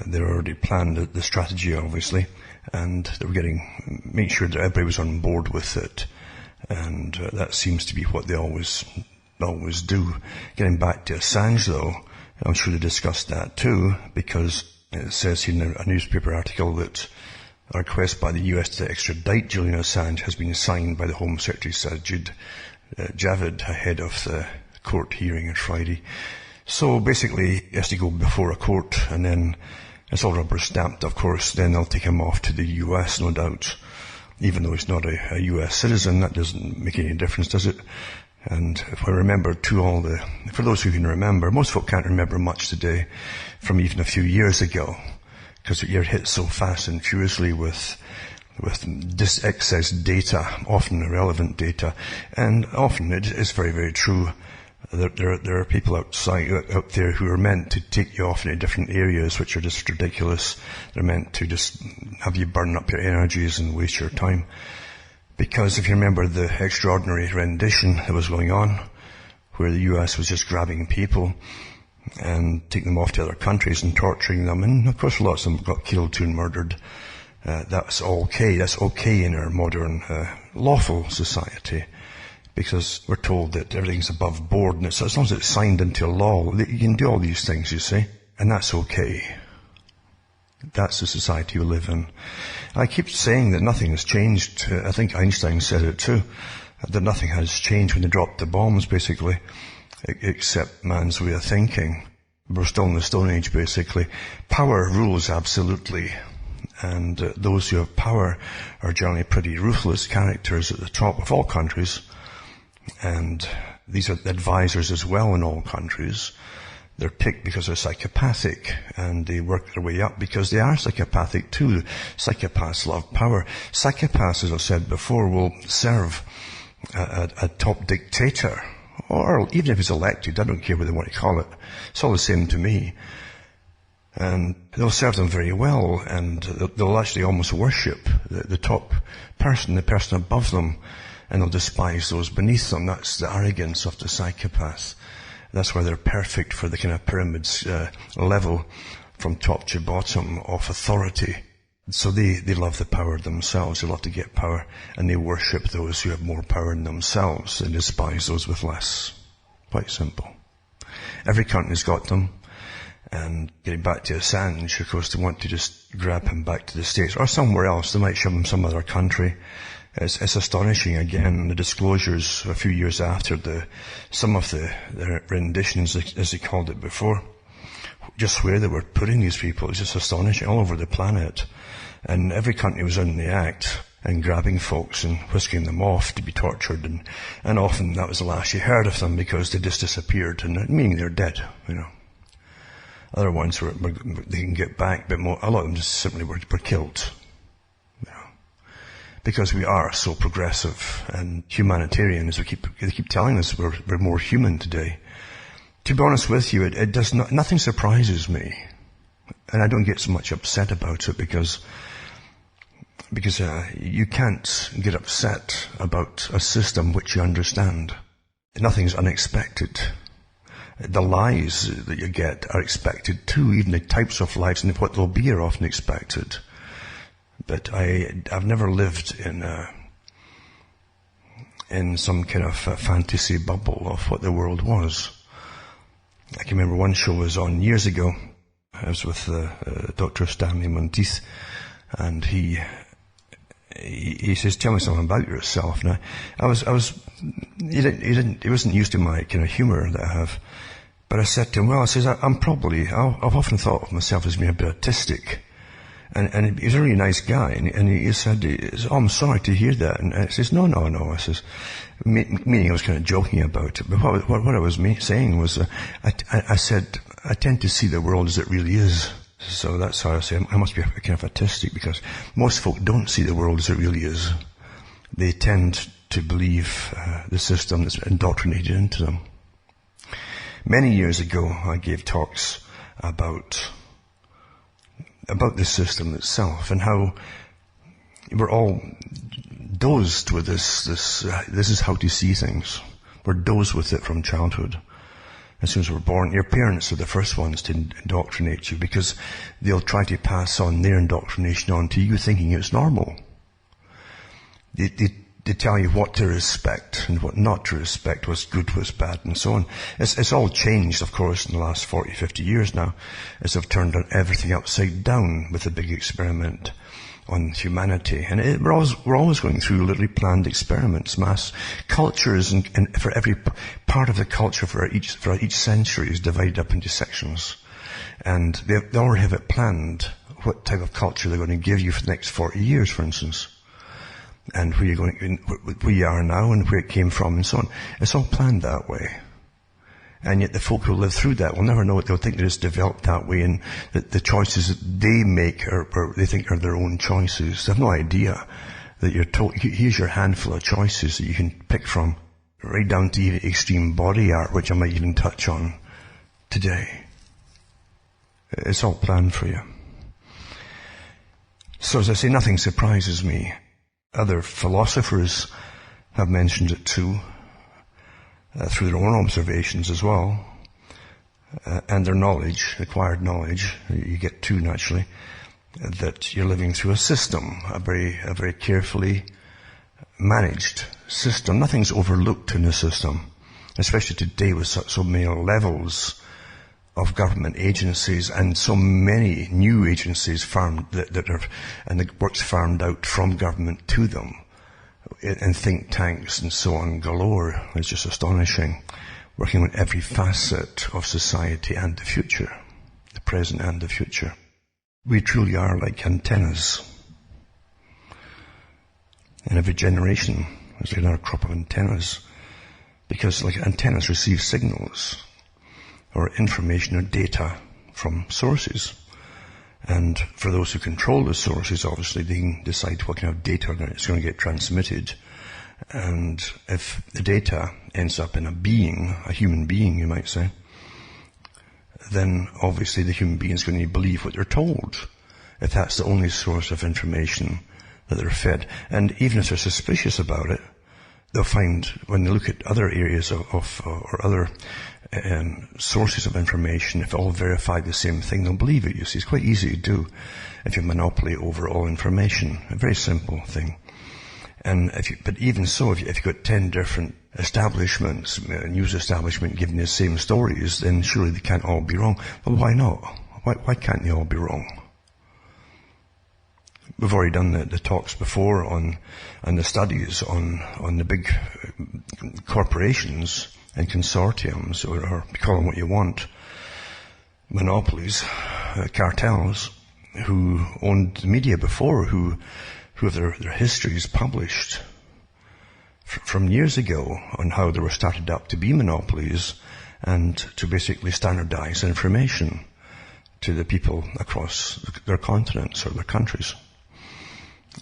They already planned the strategy, obviously, and they were make sure that everybody was on board with it. And that seems to be what they always do. Getting back to Assange, though, I'm sure they discussed that too, because it says here in a newspaper article that a request by the US to extradite Julian Assange has been signed by the Home Secretary Sajid Javid ahead of the court hearing on Friday. So basically, he has to go before a court, and then it's all rubber stamped, of course. Then they'll take him off to the US, no doubt. Even though he's not a US citizen, that doesn't make any difference, does it? And if I remember for those who can remember, most folk can't remember much today from even a few years ago, because you're hit so fast and furiously with this excess data, often irrelevant data, and often it is very, very true. There are people out there who are meant to take you off into different areas which are just ridiculous. They're meant to just have you burn up your energies and waste your time. Because if you remember the extraordinary rendition that was going on, where the US was just grabbing people and taking them off to other countries and torturing them, and of course lots of them got killed too and murdered. That's okay. That's okay in our modern lawful society. Because we're told that everything's above board, and as long as it's signed into law, you can do all these things, you see, and that's okay. That's the society we live in. I keep saying that nothing has changed. I think Einstein said it too, that nothing has changed when they dropped the bombs, basically, except man's way of thinking. We're still in the Stone Age, basically. Power rules absolutely, and those who have power are generally pretty ruthless characters at the top of all countries. And these are advisors as well in all countries. They're picked because they're psychopathic, and they work their way up because they are psychopathic too. Psychopaths love power. Psychopaths, as I've said before, will serve a top dictator or even if he's elected, I don't care what they want to call it. It's all the same to me. And they'll serve them very well, and they'll actually almost worship the top person, the person above them, and they'll despise those beneath them. That's the arrogance of the psychopath. That's why they're perfect for the kind of pyramids level from top to bottom of authority. So they love the power themselves. They love to get power, and they worship those who have more power in themselves and despise those with less. Quite simple. Every country's got them. And getting back to Assange, of course, they want to just grab him back to the States or somewhere else. They might shove him some other country. It's astonishing, again, the disclosures a few years after some of the renditions, as they called it before, just where they were putting these people. It's just astonishing all over the planet. And every country was in the act and grabbing folks and whisking them off to be tortured. And often that was the last you heard of them because they just disappeared, and meaning they're dead, you know. Other ones they can get back, but a lot of them just simply were killed. You know, because we are so progressive and humanitarian, as they keep telling us, we're more human today. To be honest with you, it does not, nothing surprises me, and I don't get so much upset about it because you can't get upset about a system which you understand. Nothing's unexpected. The lies that you get are expected too. Even the types of lies and what they'll be are often expected. But I've never lived in some kind of fantasy bubble of what the world was. I can remember one show was on years ago. I was with Dr. Stanley Monteith, and he says, "Tell me something about yourself." Now, he wasn't used to my kind of humor that I have. But I said to him, well, I says, I've often thought of myself as being a bit autistic. And he was a really nice guy. And he said, oh, I'm sorry to hear that. And I says, no. I says, meaning I was kind of joking about it. But what I was saying was, I said, I tend to see the world as it really is. So that's how I say I must be kind of autistic, because most folk don't see the world as it really is. They tend to believe the system that's indoctrinated into them. Many years ago, I gave talks about the system itself and how we're all dosed with this is how to see things. We're dosed with it from childhood. As soon as we're born, your parents are the first ones to indoctrinate you, because they'll try to pass on their indoctrination on to you, thinking it's normal. They tell you what to respect and what not to respect, what's good, what's bad, and so on. It's all changed, of course, in the last 40, 50 years now, as they've turned everything upside down with the big experiment on humanity. And we're always going through literally planned experiments, mass cultures, and for every part of the culture for each century is divided up into sections. And they already have it planned, what type of culture they're going to give you for the next 40 years, for instance. And where you are now and where it came from and so on. It's all planned that way. And yet the folk who live through that will never know it. They'll think that it's developed that way, and that the choices that they make or they think are their own choices. They have no idea that you're told, here's your handful of choices that you can pick from, right down to extreme body art, which I might even touch on today. It's all planned for you. So as I say, nothing surprises me. Other philosophers have mentioned it too, through their own observations as well, and their knowledge, acquired knowledge, you get too naturally, that you're living through a system, a very carefully managed system. Nothing's overlooked in the system, especially today with so many levels of government agencies and so many new agencies farmed and the work's farmed out from government to them, and think tanks and so on galore. It's just astonishing, working on every facet of society and the future, the present and the future. We truly are like antennas. In every generation, there's another crop of antennas, because like antennas receive signals or information or data from sources. And for those who control the sources, obviously, they can decide what kind of data is going to get transmitted And if the data ends up in a being, a human being, you might say, then obviously the human being is going to believe what they're told, if that's the only source of information that they're fed. And even if they're suspicious about it, they'll find, when they look at other areas or other sources of information, if all verify the same thing, they'll believe it. You see, it's quite easy to do if you have monopoly over all information. A very simple thing. And but even so, if you've got 10 different establishments, news establishment giving the same stories, then surely they can't all be wrong. Well, why not? Why can't they all be wrong? We've already done the talks before and the studies on the big corporations and consortiums, or call them what you want, monopolies, cartels, who owned the media before, who have their histories published from years ago on how they were started up to be monopolies and to basically standardize information to the people across their continents or their countries.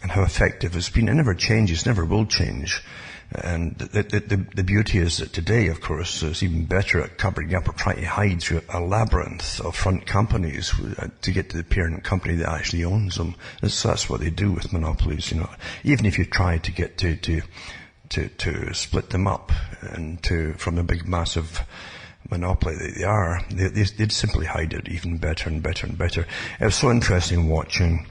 And how effective it's been. It never changes, never will change. And the beauty is that today, of course, it's even better at covering up or trying to hide through a labyrinth of front companies to get to the parent company that actually owns them. That's what they do with monopolies, you know. Even if you try to get to split them up and from a big massive monopoly that they are, they'd simply hide it even better and better and better. It was so interesting watching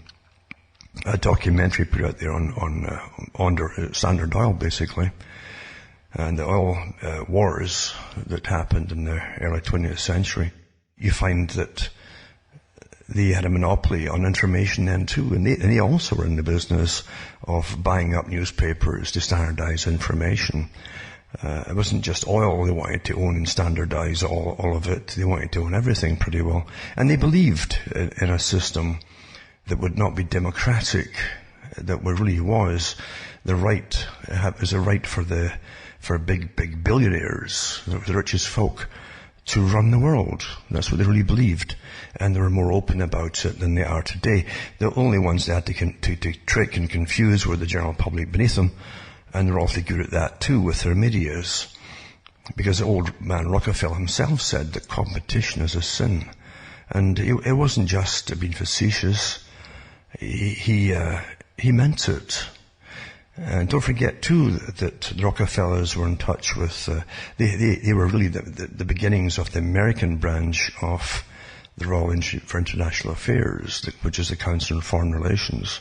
a documentary put out there on Standard Oil, basically, and the oil wars that happened in the early 20th century. You find that they had a monopoly on information then too, and they also were in the business of buying up newspapers to standardize information. It wasn't just oil they wanted to own and standardize all of it. They wanted to own everything pretty well, and they believed in a system that would not be democratic, that really was the right, it was a right for big billionaires, the richest folk, to run the world. That's what they really believed, and they were more open about it than they are today. The only ones they had to trick and confuse were the general public beneath them, and they're awfully good at that too with their medias, because the old man Rockefeller himself said that competition is a sin, and it wasn't just being facetious. He meant it. And don't forget too that the Rockefellers were in touch with, they were really the beginnings of the American branch of the Royal Institute for International Affairs, which is the Council on Foreign Relations,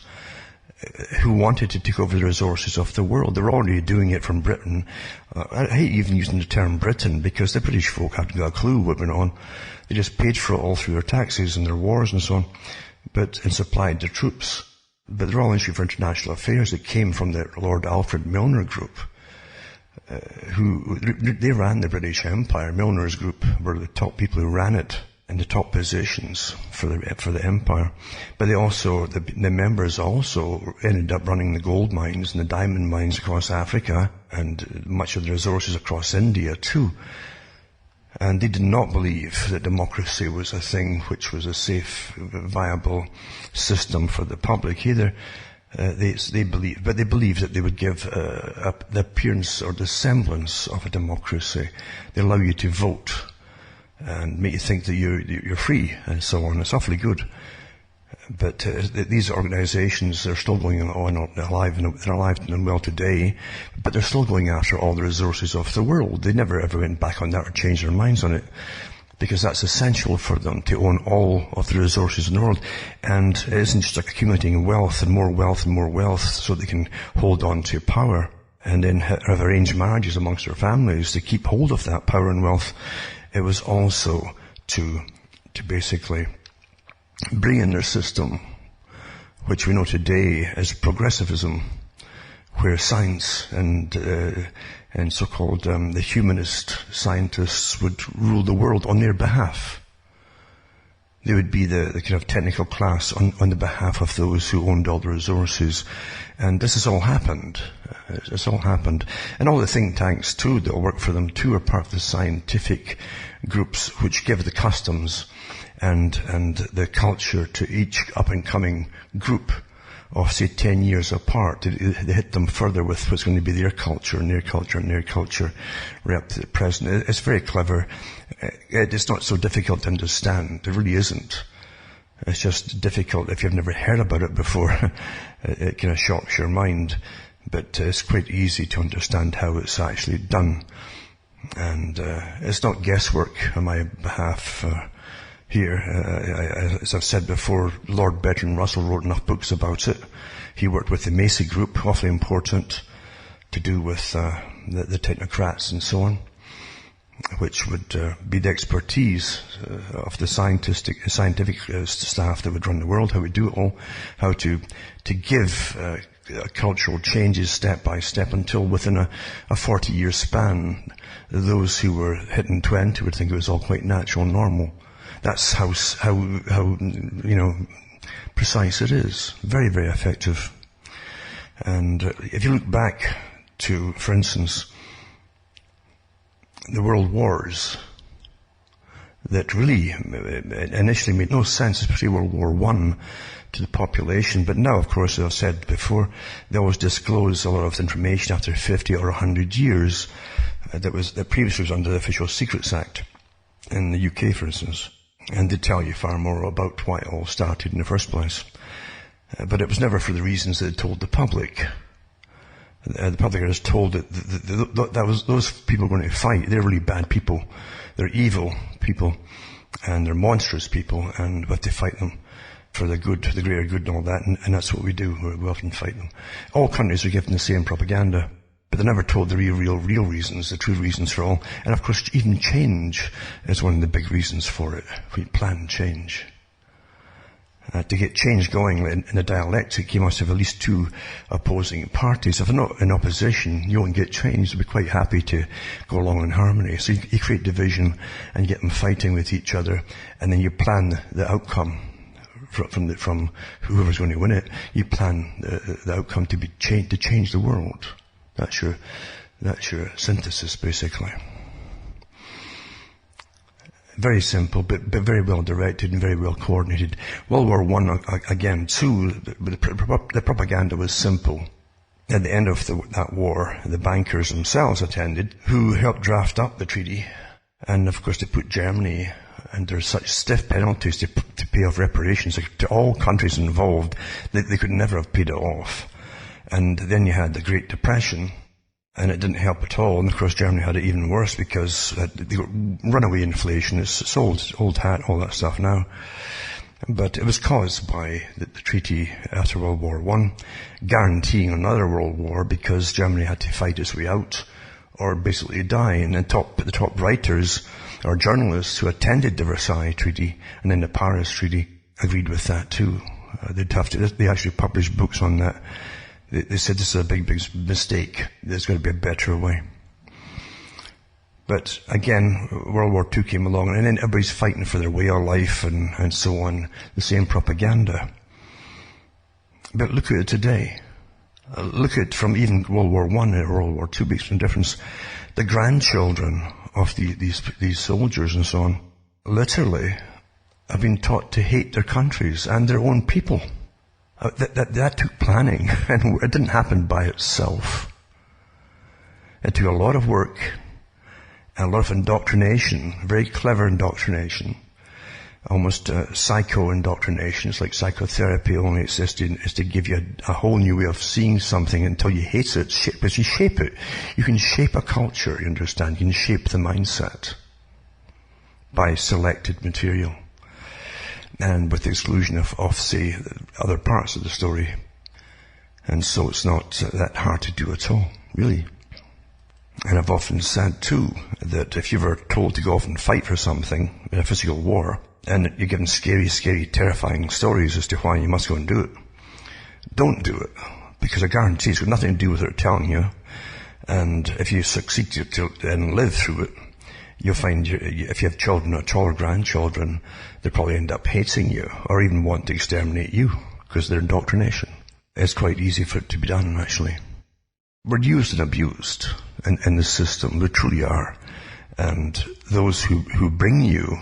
who wanted to take over the resources of the world. They were already doing it from Britain. I hate even using the term Britain, because the British folk hadn't got a clue what went on. They just paid for it all through their taxes and their wars and so on, and supplied the troops. But the Royal Institute for International Affairs, it came from the Lord Alfred Milner Group, they ran the British Empire. Milner's group were the top people who ran it in the top positions for the empire. But the members also ended up running the gold mines and the diamond mines across Africa and much of the resources across India too. And they did not believe that democracy was a thing which was a safe, viable system for the public either. They believed that they would give the appearance or the semblance of a democracy. They allow you to vote and make you think that you're free and so on. It's awfully good. But these organizations are still going on, they're alive and well today, but they're still going after all the resources of the world. They never ever went back on that or changed their minds on it, because that's essential for them to own all of the resources in the world. And it isn't just accumulating wealth and more wealth so they can hold on to power and then have arranged marriages amongst their families to keep hold of that power and wealth. It was also to basically bring in their system, which we know today as progressivism, where science and so-called the humanist scientists would rule the world on their behalf. They would be the kind of technical class on the behalf of those who owned all the resources. And this has all happened. It's all happened. And all the think tanks too that work for them too are part of the scientific groups which give the customs and the culture to each up-and-coming group of say 10 years apart. They hit them further with what's going to be their culture and their culture and their culture right up to the present. It's very clever. It's not so difficult to understand. It really isn't. It's just difficult if you've never heard about it before. It kind of shocks your mind. But it's quite easy to understand how it's actually done. And it's not guesswork on my behalf here. As I've said before, Lord Bertrand Russell wrote enough books about it. He worked with the Macy Group, awfully important, to do with the technocrats and so on, which would be the expertise of the scientific staff that would run the world, how we do it all, how to give cultural changes step by step until within a 40-year span, those who were hitting 20 would think it was all quite natural and normal. That's how precise it is. Very, very effective. And if you look back to, for instance, the world wars that really initially made no sense, especially World War I, to the population. But now, of course, as I've said before, they always disclose a lot of information after 50 or 100 years that previously was under the Official Secrets Act in the UK, for instance. And they tell you far more about why it all started in the first place. But it was never for the reasons that they told the public. The public are just told that those people were going to fight. They're really bad people. They're evil people. And they're monstrous people. And we have to fight them for the good, the greater good and all that. And that's what we do. We often fight them. All countries are given the same propaganda. But they're never told the real reasons, the true reasons for all. And of course, even change is one of the big reasons for it. We plan change. To get change going in a dialectic, you must have at least two opposing parties. If they're not in opposition, you won't get change. They'll be quite happy to go along in harmony. So you create division and get them fighting with each other, and then you plan the outcome from whoever's going to win it. You plan the outcome to change the world. That's your synthesis, basically. Very simple, but very well directed and very well coordinated. World War I, again, too, the propaganda was simple. At the end of that war, the bankers themselves attended, who helped draft up the treaty. And of course, they put Germany under such stiff penalties to pay off reparations to all countries involved that they could never have paid it off. And then you had the Great Depression, and it didn't help at all. And of course, Germany had it even worse because they got runaway inflation. It's old hat, all that stuff now. But it was caused by the treaty after World War I, guaranteeing another world war because Germany had to fight its way out or basically die. And the top writers or journalists who attended the Versailles Treaty and then the Paris Treaty agreed with that too. They actually published books on that. They said this is a big mistake. There's got to be a better way. But again, World War II came along, and then everybody's fighting for their way of life and so on. The same propaganda. But look at it today. Look at it from even World War I and World War II makes no difference. The grandchildren of these soldiers and so on literally have been taught to hate their countries and their own people. That took planning, and it didn't happen by itself. It took a lot of work and a lot of indoctrination, very clever indoctrination, almost psycho indoctrination. It's like psychotherapy, only it's to give you a whole new way of seeing something until you hate it. But you shape it. You can shape a culture, you understand. You can shape the mindset by selected material. And with the exclusion of, say, other parts of the story. And so it's not that hard to do at all, really. And I've often said, too, that if you're ever told to go off and fight for something in a physical war, and you're given scary, terrifying stories as to why you must go and do it, don't do it. Because I guarantee it's got nothing to do with what they're telling you. And if you succeed to and live through it, you'll find if you have children or grandchildren, they'll probably end up hating you or even want to exterminate you because their indoctrination. It's quite easy for it to be done, actually. We're used and abused in the system. We truly are. And those who bring you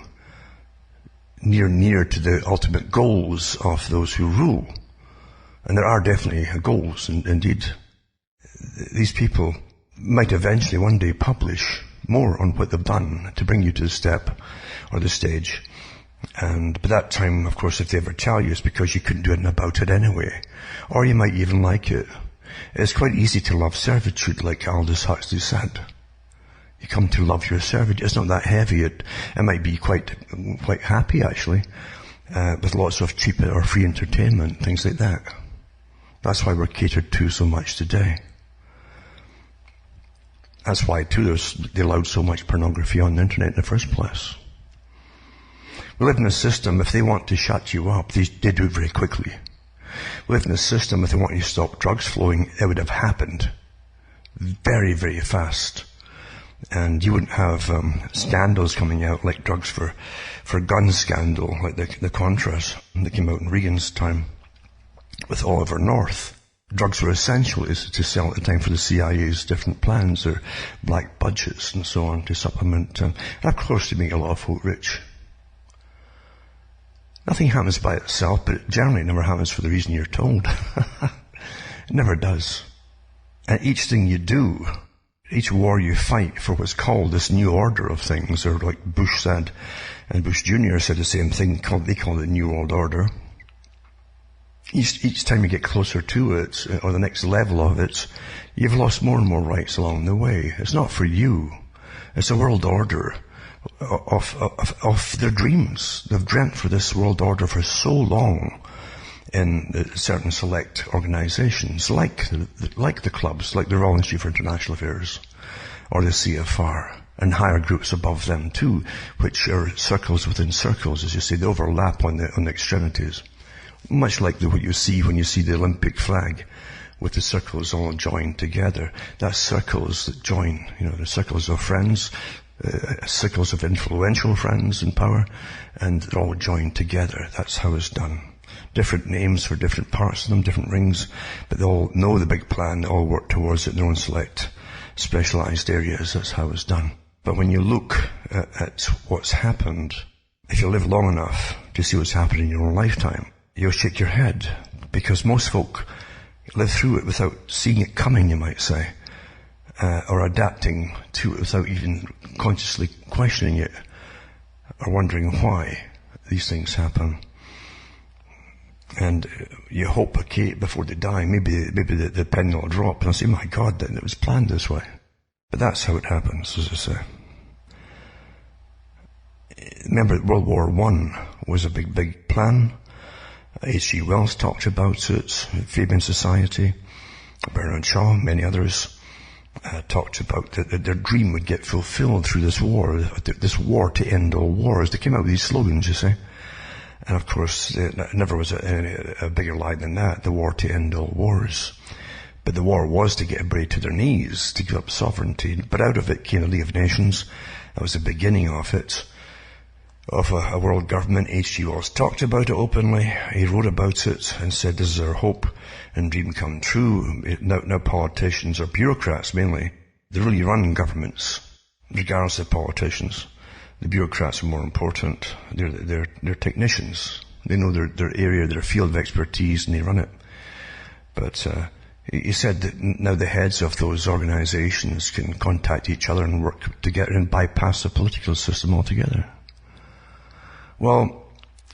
near to the ultimate goals of those who rule And there are definitely goals, and indeed, these people might eventually one day publish more on what they've done to bring you to the step or the stage. And by that time, of course, if they ever tell you, it's because you couldn't do anything about it anyway. Or you might even like it. It's quite easy to love servitude, like Aldous Huxley said. You come to love your servitude. It's not that heavy. It might be quite happy, actually, with lots of cheap or free entertainment, things like that. That's why we're catered to so much today. That's why, too, they allowed so much pornography on the internet in the first place. We live in a system, if they want to shut you up, they do it very quickly. We live in a system, if they want you to stop drugs flowing, it would have happened very, very fast. And you wouldn't have scandals coming out like drugs for gun scandal, like the Contras that came out in Reagan's time with Oliver North. Drugs were essential to sell at the time for the CIA's different plans, their black budgets and so on, to supplement, and of course to make a lot of folk rich. Nothing happens by itself, but it generally never happens for the reason you're told. It never does. And each thing you do, each war you fight for what's called this new order of things, or like Bush said, and Bush Jr. said the same thing, they call it New World Order. Each time you get closer to it, or the next level of it, you've lost more and more rights along the way. It's not for you. It's a world order of their dreams. They've dreamt for this world order for so long in certain select organizations, like the clubs, like the Royal Institute for International Affairs, or the CFR, and higher groups above them too, which are circles within circles, as you say, they overlap on the extremities. Much like what you see when you see the Olympic flag with the circles all joined together. That's circles that join, the circles of friends, circles of influential friends in power, and they're all joined together. That's how it's done. Different names for different parts of them, different rings, but they all know the big plan, they all work towards it in their own select, specialized areas. That's how it's done. But when you look at what's happened, if you live long enough to see what's happened in your own lifetime, you'll shake your head, because most folk live through it without seeing it coming, you might say, or adapting to it without even consciously questioning it, or wondering why these things happen. And you hope, okay, before they die, maybe the pen will drop, and I'll say, my God, then it was planned this way. But that's how it happens, as I say. Remember, World War I was a big plan. H.G. Wells talked about it, Fabian Society, Bernard Shaw, many others talked about that their dream would get fulfilled through this war to end all wars. They came out with these slogans, you see. And of course, there never was a bigger lie than that, the war to end all wars. But the war was to get everybody to their knees, to give up sovereignty. But out of it came the League of Nations. That was the beginning of it. Of a world government. H.G. Wells talked about it openly. He wrote about it and said, this is our hope and dream come true. Now politicians, or bureaucrats mainly, they really run governments, regardless of politicians. The bureaucrats are more important. They're technicians. They know their area, their field of expertise, and they run it. But he said that now the heads of those organizations can contact each other and work together and bypass the political system altogether. Well,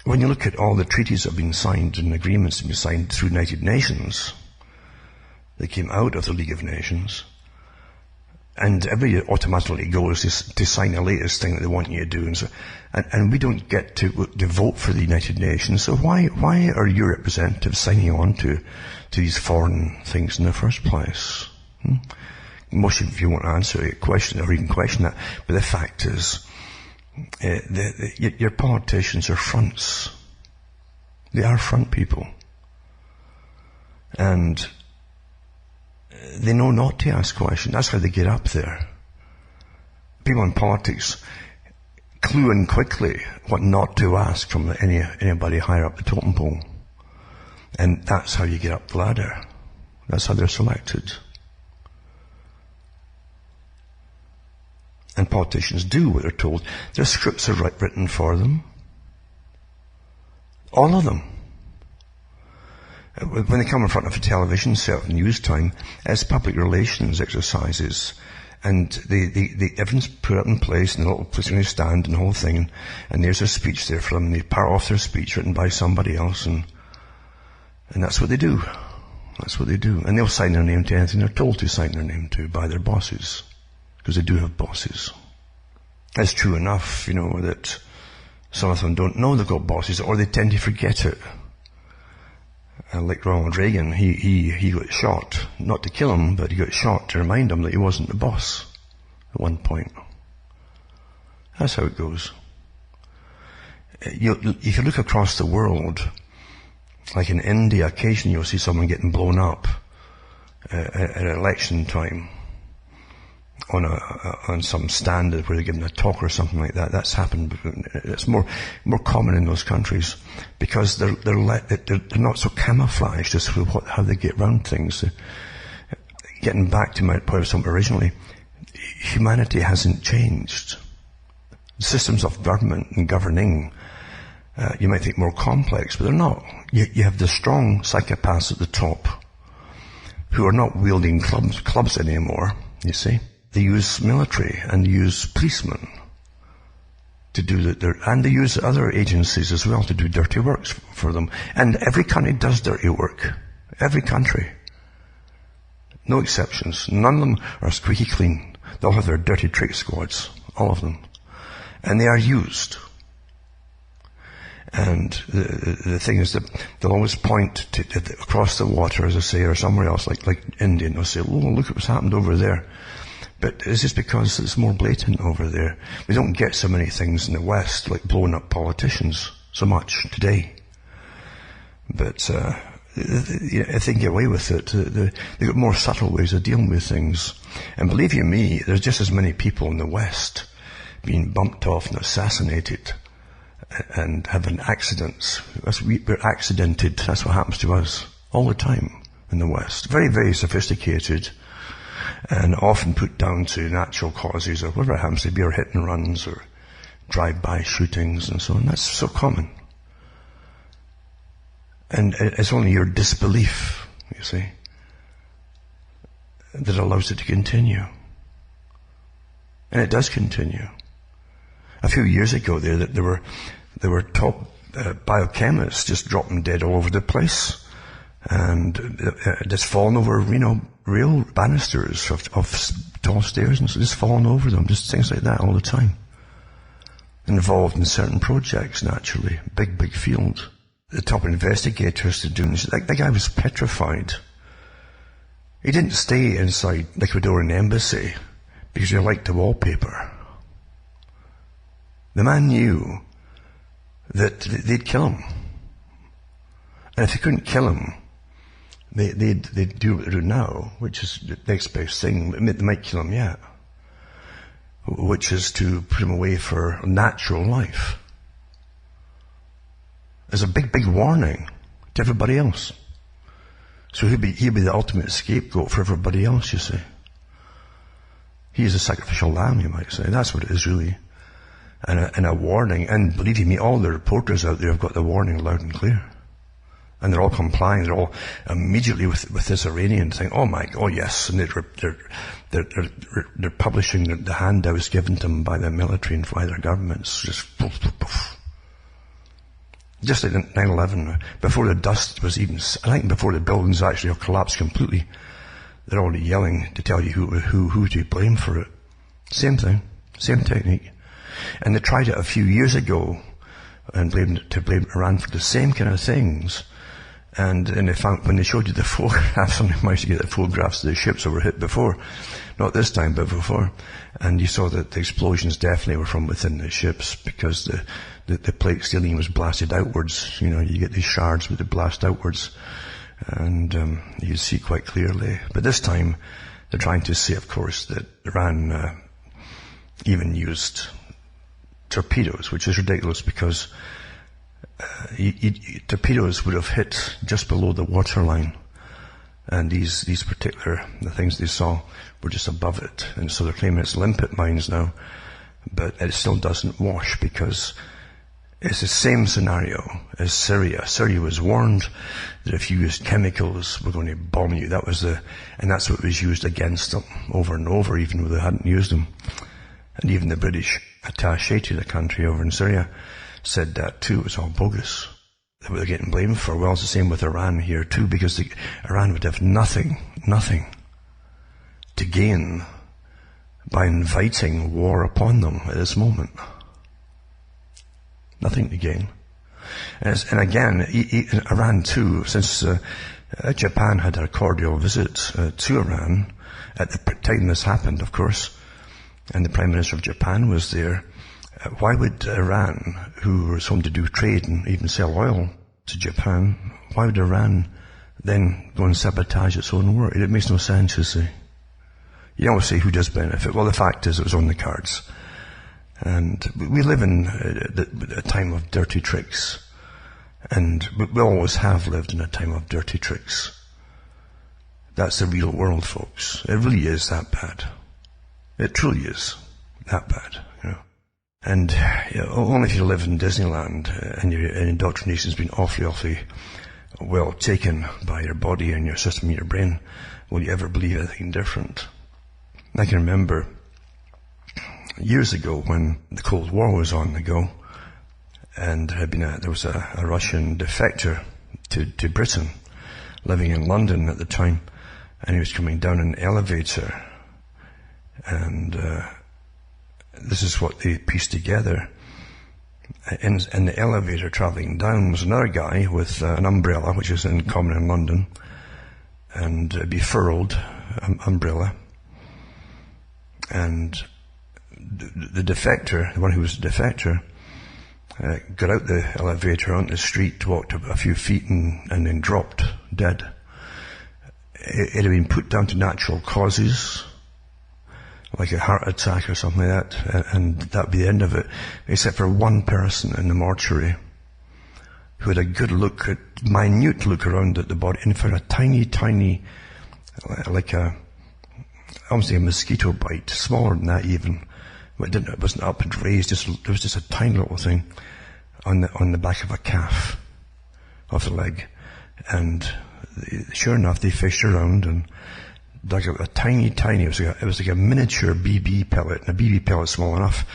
when you look at all the treaties that have been signed and agreements that have been signed through the United Nations, they came out of the League of Nations, and everybody automatically goes to sign the latest thing that they want you to do, and we don't get to vote for the United Nations. So why are your representatives signing on to these foreign things in the first place? Most of you won't answer a question or even question that, but the fact is, your politicians are fronts. They are front people. And they know not to ask questions. That's how they get up there. People in politics clue in quickly what not to ask from anybody higher up the totem pole. And that's how you get up the ladder. That's how they're selected. And politicians do what they're told. Their scripts are written for them. All of them. When they come in front of a television set of news time, it's public relations exercises. And everyone's put it in place, and the little place where they stand and the whole thing, and there's a speech there for them, and they part off their speech written by somebody else, and that's what they do. That's what they do. And they'll sign their name to anything they're told to sign their name to by their bosses. Because they do have bosses. It's true enough, that some of them don't know they've got bosses, or they tend to forget it. Like Ronald Reagan, he got shot, not to kill him, but he got shot to remind him that he wasn't the boss at one point. That's how it goes. If you look across the world, like in India, occasionally you'll see someone getting blown up at election time on some stand where they're giving a talk or something like that. That's happened. It's more common in those countries because they're not so camouflaged as to how they get around things. Getting back to my point of something originally, humanity hasn't changed. The systems of government and governing, you might think more complex, but they're not. You have the strong psychopaths at the top who are not wielding clubs anymore, you see. They use military and use policemen to do and they use other agencies as well to do dirty work for them. And every country does dirty work. Every country. No exceptions. None of them are squeaky clean. They all have their dirty trick squads. All of them. And they are used. And the thing is that they'll always point across the water, as I say, or somewhere else, like India, and they'll say, oh, look at what's happened over there. But it's just because it's more blatant over there. We don't get so many things in the West, like blowing up politicians, so much today. But if they can get away with it, they've got more subtle ways of dealing with things. And believe you me, there's just as many people in the West being bumped off and assassinated and having accidents. We're accidented. That's what happens to us all the time in the West. Very, very sophisticated. And often put down to natural causes or whatever it happens to be, or hit and runs or drive-by shootings and so on. That's so common. And it's only your disbelief, you see, that allows it to continue. And it does continue. A few years ago there were top biochemists just dropping dead all over the place. And just falling over, real banisters of tall stairs, and so just falling over them, just things like that all the time. Involved in certain projects, naturally. Big field. The top investigators to do this. That guy was petrified. He didn't stay inside the Ecuadorian embassy because he liked the wallpaper. The man knew that they'd kill him. And if they couldn't kill him, they'd do what they do now, which is the next best thing. They might kill him yet, which is to put him away for natural life. As a big warning to everybody else. So he'd be the ultimate scapegoat for everybody else, you see. He is a sacrificial lamb, you might say. That's what it is, really. And a warning. And believe you me, all the reporters out there have got the warning loud and clear. And they're all complying. They're all immediately with this Iranian thing. Oh yes. And they're publishing the handouts given to them by the military and by their governments. Just poof, poof, poof. Just like 9/11, before the dust was even, I think before the buildings actually have collapsed completely, they're already yelling to tell you who to blame for it. Same thing, same technique. And they tried it a few years ago and blamed Iran for the same kind of things. And they found, when they showed you the photographs, somebody managed to get the photographs of the ships that were hit before. Not this time, but before. And you saw that the explosions definitely were from within the ships because the plate ceiling was blasted outwards. You get these shards with the blast outwards. And you see quite clearly. But this time, they're trying to say, of course, that Iran even used torpedoes, which is ridiculous because torpedoes would have hit just below the waterline, and these particular the things they saw were just above it, and so they're claiming it's limpet mines now, but it still doesn't wash because It's the same scenario as Syria. Syria was warned that if you used chemicals, we're going to bomb you. And that's what was used against them over and over, even though they hadn't used them. And even the British attaché to the country over in Syria said that too. It was all bogus. That they're getting blamed for. Well, it's the same with Iran here too, because Iran would have nothing to gain by inviting war upon them at this moment. Nothing to gain. And again, Iran too, since Japan had a cordial visit to Iran at the time this happened, of course, and the Prime Minister of Japan was there, why would Iran, who was home to do trade and even sell oil to Japan, why would Iran then go and sabotage its own work? It makes no sense, you see. You always say who does benefit. Well, the fact is it was on the cards. And we live in a time of dirty tricks. And we always have lived in a time of dirty tricks. That's the real world, folks. It really is that bad. It truly is that bad, you know. And only if you live in Disneyland and your indoctrination's been awfully well taken by your body and your system and your brain, will you ever believe anything different? I can remember years ago when the Cold War was on the go, and there was a Russian defector to Britain living in London at the time, and he was coming down an elevator, and this is what they pieced together. In the elevator travelling down was another guy with an umbrella, which is common in London, and a befurled umbrella, and the defector, the one who was the defector, got out the elevator onto the street, walked a few feet and then dropped dead. It had been put down to natural causes, like a heart attack or something like that, and that'd be the end of it, except for one person in the mortuary who had a good look, a minute look around at the body, and found a tiny, like almost like a mosquito bite, smaller than that even. It wasn't up and raised, it was just a tiny little thing on the back of a calf of the leg. And sure enough, they fished around and dug out a tiny, it was like a miniature BB pellet, and a BB pellet small enough,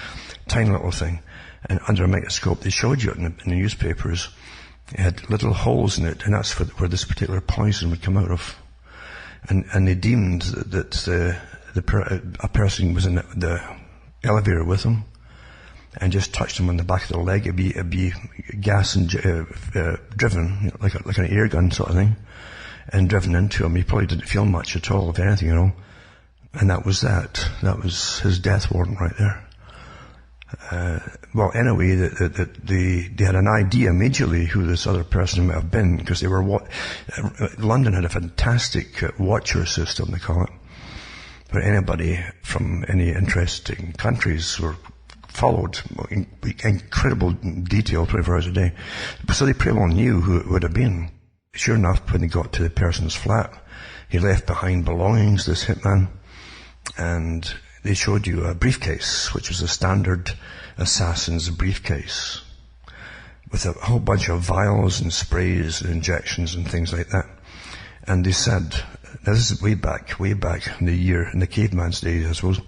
tiny little thing. And under a microscope, they showed you it in the newspapers. It had little holes in it, and that's where this particular poison would come out of. And they deemed that a person was in the elevator with him and just touched him on the back of the leg. It'd be gas and driven, like an air gun sort of thing, and driven into him. He probably didn't feel much at all, if anything, you know. And that was that. That was his death warrant right there. Well, anyway, they had an idea immediately who this other person might have been, because London had a fantastic watcher system, they call it, where anybody from any interesting countries were followed in incredible detail 24 hours a day. So they pretty well knew who it would have been. Sure enough, when they got to the person's flat, he left behind belongings, this hitman, and they showed you a briefcase, which was a standard assassin's briefcase, with a whole bunch of vials and sprays and injections and things like that. And they said, now this is way back in the caveman's days, I suppose,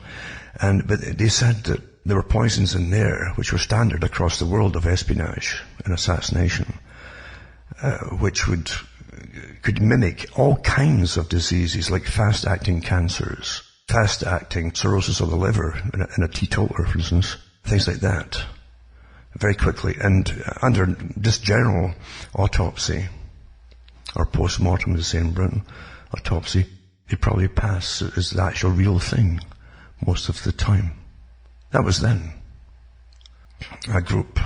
but they said that there were poisons in there which were standard across the world of espionage and assassination, which could mimic all kinds of diseases, like fast-acting cancers, fast-acting cirrhosis of the liver in a teetotaler, for instance, things like that, very quickly. And under just general autopsy, or post-mortem, as they say in Britain, autopsy, they probably pass as the actual real thing most of the time. That was then. A group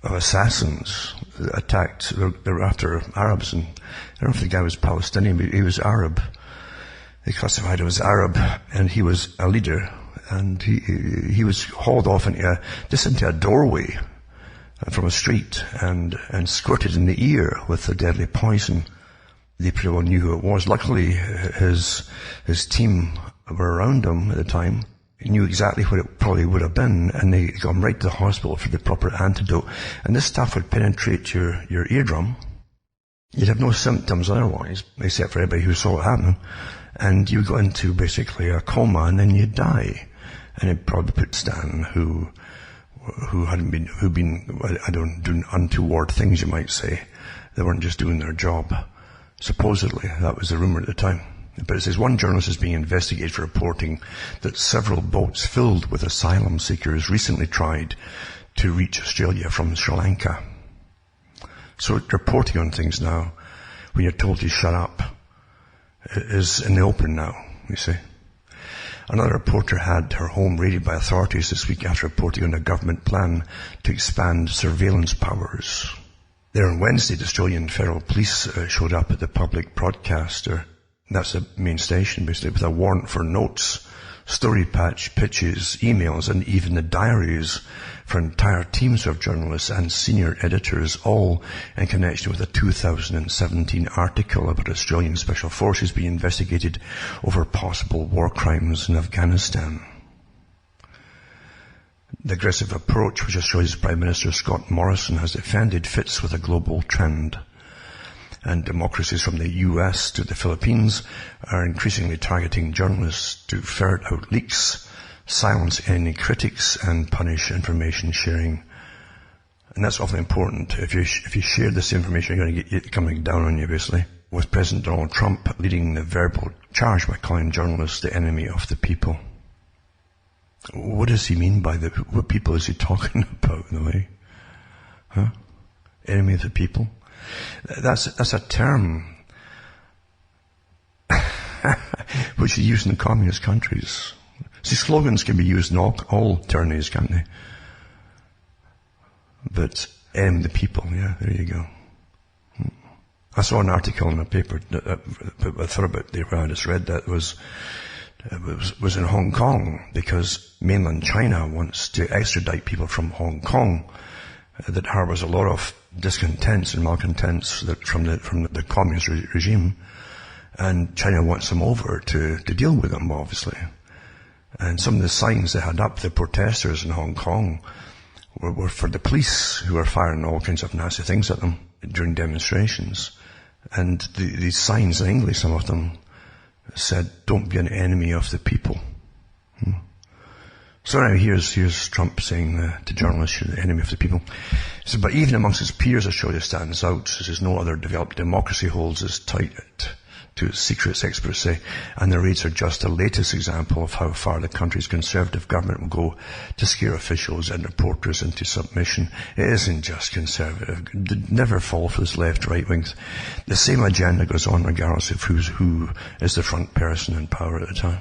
of assassins attacked, they were after Arabs, and I don't know if the guy was Palestinian, but he was Arab. They classified him as Arab, and he was a leader, and he was hauled off into a doorway from a street and squirted in the ear with the deadly poison. They pretty well knew who it was. Luckily, his team were around him at the time, He knew exactly what it probably would have been, and they got him right to the hospital for the proper antidote. And this stuff would penetrate your eardrum. You'd have no symptoms otherwise, except for everybody who saw it happen. And you go into basically a coma, and then you'd die. And it probably put Stan, who'd been, I don't, doing untoward things, you might say. They weren't just doing their job. Supposedly, that was the rumor at the time. But it says one journalist is being investigated for reporting that several boats filled with asylum seekers recently tried to reach Australia from Sri Lanka. So reporting on things now, when you're told to shut up, is in the open now, you see. Another reporter had her home raided by authorities this week after reporting on a government plan to expand surveillance powers. There on Wednesday, the Australian Federal Police showed up at the public broadcaster. That's the main station, basically, with a warrant for notes, story pitches, emails, and even the diaries for entire teams of journalists and senior editors, all in connection with a 2017 article about Australian Special Forces being investigated over possible war crimes in Afghanistan. The aggressive approach which Australia's Prime Minister Scott Morrison has defended fits with a global trend. And democracies from the US to the Philippines are increasingly targeting journalists to ferret out leaks, silence any critics, and punish information sharing. And that's awfully important. If you share this information, you're going to get it coming down on you, basically. With President Donald Trump leading the verbal charge by calling journalists the enemy of the people. What does he mean by what people is he talking about, in a way? Huh? Enemy of the people? That's a term which is used in the communist countries. See, slogans can be used in all tyrannies, can't they? But enemy of the people, yeah, there you go. I saw an article in a paper that I thought about there when I just read that was in Hong Kong, because mainland China wants to extradite people from Hong Kong that harbours a lot of discontents and malcontents from the communist regime, and China wants them over to deal with them, obviously. And some of the signs they had up, the protesters in Hong Kong, were for the police, who were firing all kinds of nasty things at them during demonstrations. And these signs in English, some of them, said, "Don't be an enemy of the people." So now here's Trump saying to journalists, "You're the enemy of the people." So, but even amongst his peers, Australia stands out. Says no other developed democracy holds as tight to its secrets, experts say, and the raids are just the latest example of how far the country's conservative government will go to scare officials and reporters into submission. It isn't just conservative. Never fall for this left-right wing. The same agenda goes on regardless of who is the front person in power at the time.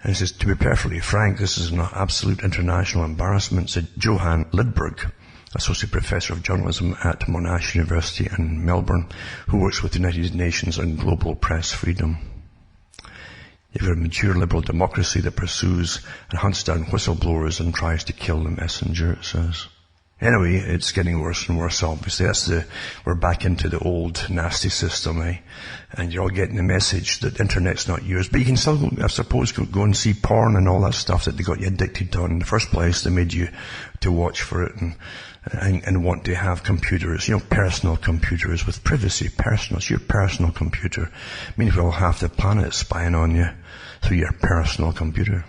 And he says, to be perfectly frank, this is an absolute international embarrassment, said Johan Lidberg, Associate Professor of Journalism at Monash University in Melbourne, who works with the United Nations on global press freedom. You've got a mature liberal democracy that pursues and hunts down whistleblowers and tries to kill the messenger, it says. Anyway, it's getting worse and worse, obviously. We're back into the old nasty system, eh? And you're all getting the message that the internet's not yours. But you can still, I suppose, go and see porn and all that stuff that they got you addicted to in the first place. They made you to watch for it and want to have computers, personal computers with privacy. Personal, it's your personal computer. Meanwhile, half the planet spying on you through your personal computer,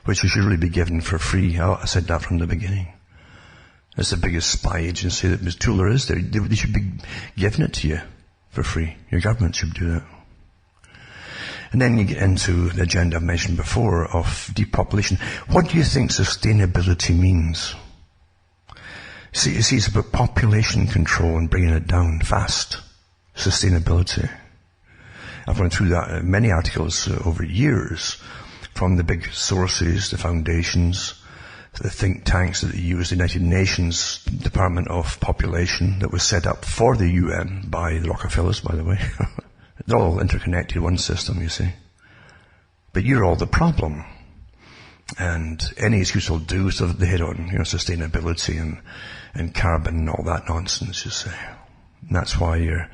which you should really be given for free. I said that from the beginning. It's the biggest spy agency that Ms. Tuller is there. They should be giving it to you for free. Your government should do that. And then you get into the agenda I've mentioned before of depopulation. What do you think sustainability means? See, it's about population control and bringing it down fast. Sustainability. I've gone through that many articles over years from the big sources, the foundations, the think tanks that they use, the United Nations Department of Population that was set up for the UN by the Rockefellers, by the way. They're all interconnected, one system, you see. But you're all the problem. And any excuse will do, so they hit on, sustainability and carbon and all that nonsense, you see. And that's why you're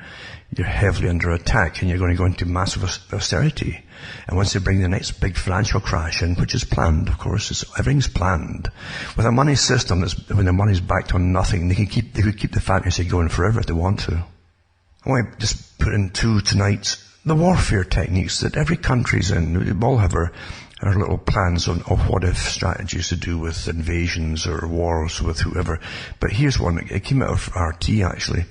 heavily under attack, and you're going to go into massive austerity. And once they bring the next big financial crash in, which is planned, of course, everything's planned. With a money system when the money's backed on nothing, they could keep the fantasy going forever if they want to. I want to just put in tonight the warfare techniques that every country's in. We all have our little plans of what if strategies to do with invasions or wars with whoever. But here's one. It came out of RT, actually.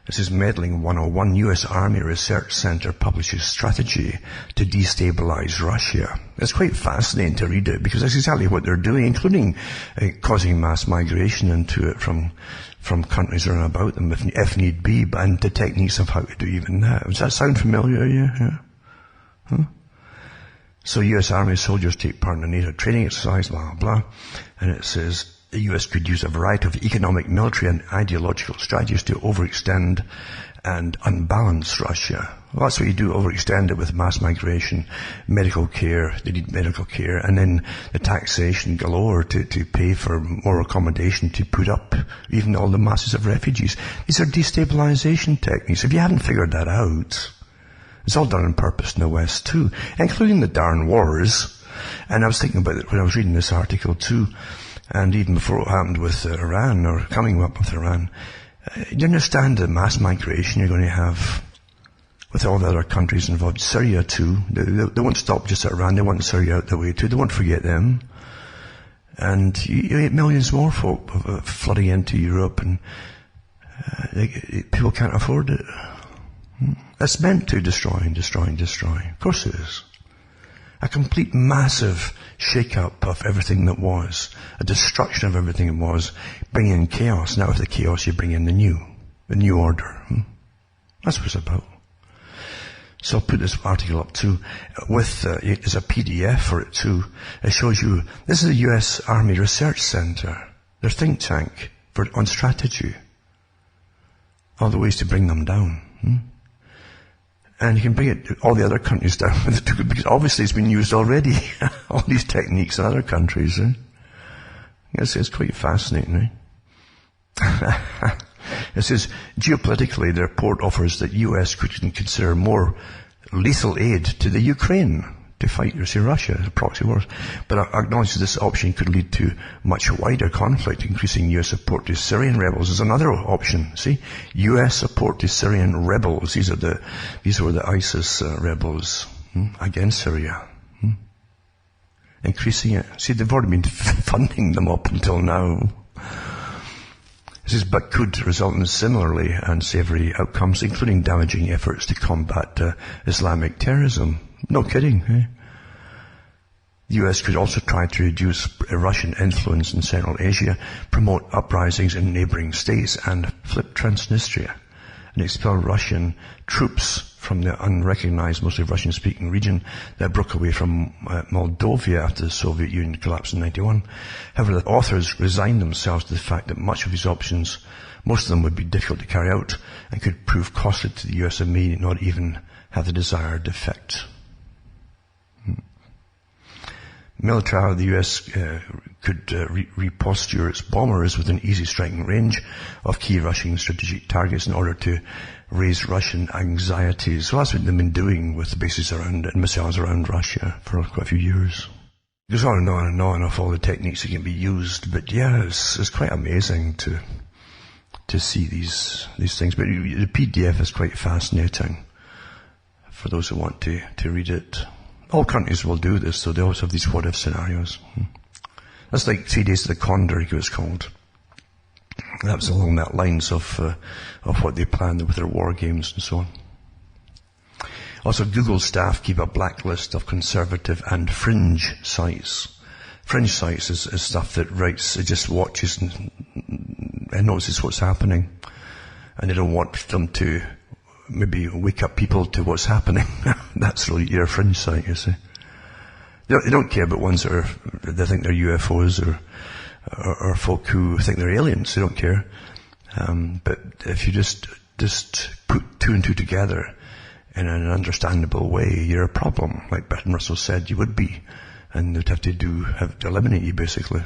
This is Meddling 101. U.S. Army Research Center publishes strategy to destabilize Russia. It's quite fascinating to read it, because that's exactly what they're doing, including causing mass migration into it from countries around about them if need be, and the techniques of how to do even that. Does that sound familiar? Yeah. Huh? So U.S. Army soldiers take part in a NATO training exercise, blah, blah, and it says the U.S. could use a variety of economic, military, and ideological strategies to overextend and unbalance Russia. Well, that's what you do, overextend it with mass migration, medical care, they need medical care, and then the taxation galore to pay for more accommodation to put up even all the masses of refugees. These are destabilization techniques. If you haven't figured that out, it's all done on purpose in the West too, including the darn wars. And I was thinking about it when I was reading this article too, and even before it happened with Iran, or coming up with Iran. You understand the mass migration you're going to have with all the other countries involved. Syria too. They won't stop just at Iran. They want Syria out the way too. They won't forget them. And you get millions more folk flooding into Europe, and people can't afford it. It's meant to destroy and destroy and destroy. Of course it is. A complete massive shake-up of everything that was. A destruction of everything that was. Bring in chaos. Now with the chaos you bring in the new order. That's what it's about. So I'll put this article up too. There's a PDF for it too. It shows you, this is the US Army Research Center. Their think tank on strategy. All the ways to bring them down. And you can bring all the other countries down with it, because obviously it's been used already. All these techniques in other countries. Yes, it's quite fascinating. It says, geopolitically, the report offers that U.S. could consider more lethal aid to the Ukraine to fight, Russia, proxy wars, but acknowledges this option could lead to much wider conflict. Increasing U.S. support to Syrian rebels is another option. See, U.S. support to Syrian rebels. These were the ISIS rebels against Syria. Increasing it. See, they've already been funding them up until now. This is, but could result in similarly unsavory outcomes, including damaging efforts to combat Islamic terrorism. No kidding, eh? The US could also try to reduce Russian influence in Central Asia, promote uprisings in neighboring states, and flip Transnistria, and expel Russian troops from the unrecognized, mostly Russian-speaking region that broke away from Moldova after the Soviet Union collapsed in 1991. However, the authors resigned themselves to the fact that much of these options, most of them would be difficult to carry out and could prove costly to the US and may not even have the desired effect. Militarily, the US could reposture its bombers within easy striking range of key Russian strategic targets in order to raise Russian anxieties. So that's what they've been doing with the bases around and missiles around Russia for quite a few years. It goes on and on of all the techniques that can be used, but yeah, it's quite amazing to see these things. But the PDF is quite fascinating for those who want to read it. All countries will do this, so they always have these what-if scenarios. That's like 3 Days of the Condor, it was called. That was along that lines of what they planned with their war games and so on. Also, Google staff keep a blacklist of conservative and fringe sites. Fringe sites is stuff that it just watches and notices what's happening. And they don't want them to maybe wake up people to what's happening. That's really your fringe site, you see. They don't care about ones that they think they're UFOs or folk who think they're aliens. They don't care. But if you just put two and two together in an understandable way, you're a problem. Like Bertrand Russell said you would be. And they'd have to eliminate you, basically.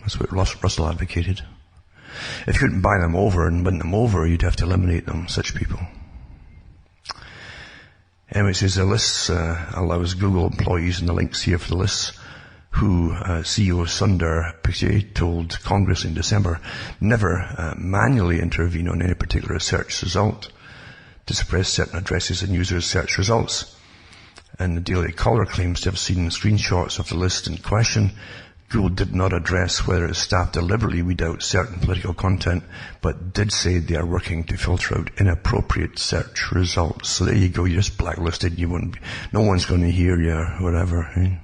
That's what Russell advocated. If you couldn't buy them over and win them over, you'd have to eliminate them, such people. Anyway, it says the lists allows Google employees, and the links here for the lists, who CEO Sundar Pichai told Congress in December never manually intervene on any particular search result to suppress certain addresses and users' search results. And the Daily Caller claims to have seen screenshots of the list in question. Google did not address whether its staff deliberately weed out certain political content, but did say they are working to filter out inappropriate search results. So there you go, you're just blacklisted. No one's going to hear you or whatever,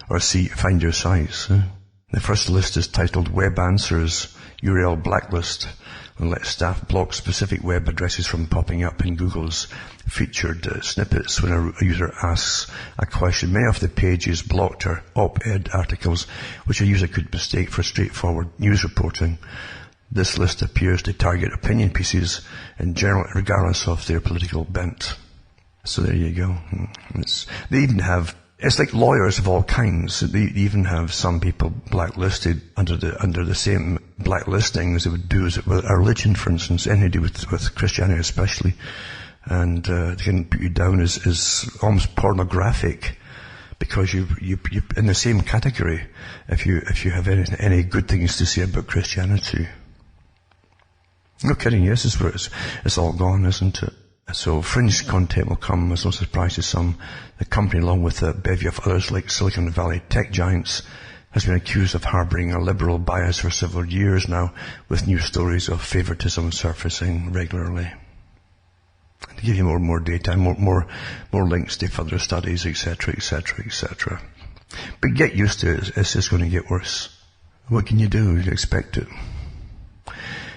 or find your sites. The first list is titled Web Answers URL Blacklist, and lets staff block specific web addresses from popping up in Google's featured snippets when a user asks a question. Many of the pages blocked are op-ed articles, which a user could mistake for straightforward news reporting. This list appears to target opinion pieces in general, regardless of their political bent. So there you go. They even have, it's like lawyers of all kinds. They even have some people blacklisted under the same blacklisting as they would do with a religion, for instance, anything to do with Christianity especially. And they can put you down as almost pornographic because you in the same category if you have any good things to say about Christianity. No kidding, yes, this is where it's all gone, isn't it? So fringe content will come as no surprise to some. The company, along with a bevy of others like Silicon Valley tech giants, has been accused of harboring a liberal bias for several years now, with new stories of favoritism surfacing regularly. To give you more data, more links to further studies, etc., etc., etc. But get used to it. It's just going to get worse. What can you do? You expect it.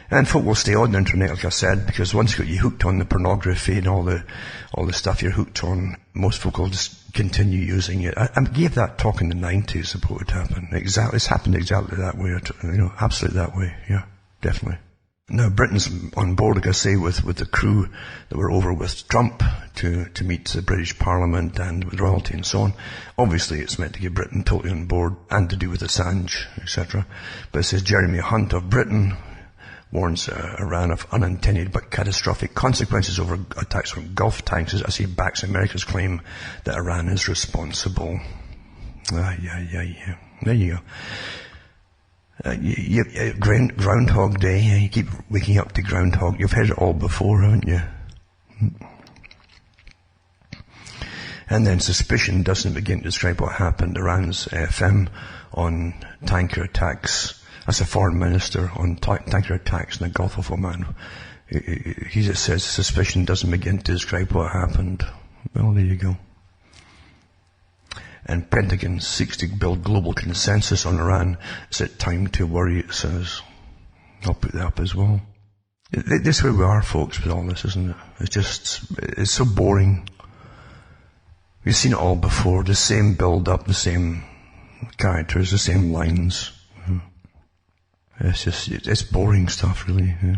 And folk will stay on the internet, like I said, because once you get you hooked on the pornography and all the stuff you're hooked on, most folk will just continue using it. I gave that talk in the 90s about what would happen. Exactly, it's happened exactly that way. Absolutely that way. Yeah, definitely. Now Britain's on board, like I say, with the crew that were over with Trump to meet the British Parliament and with royalty and so on. Obviously, it's meant to get Britain totally on board and to do with Assange, etc. But it says Jeremy Hunt of Britain warns Iran of unintended but catastrophic consequences over attacks on Gulf tanks as he backs America's claim that Iran is responsible. Yeah. There you go. Groundhog Day. You keep waking up to Groundhog. You've heard it all before, haven't you? And then suspicion doesn't begin to describe what happened. Iran's FM on tanker attacks. As a foreign minister on tanker attacks in the Gulf of Oman. He just says suspicion doesn't begin to describe what happened. Well, there you go. And Pentagon seeks to build global consensus on Iran. Is it time to worry, it says. I'll put that up as well. This is where we are, folks, with all this, isn't it? It's so boring. We've seen it all before. The same build-up, the same characters, the same lines. It's boring stuff, really. Yeah.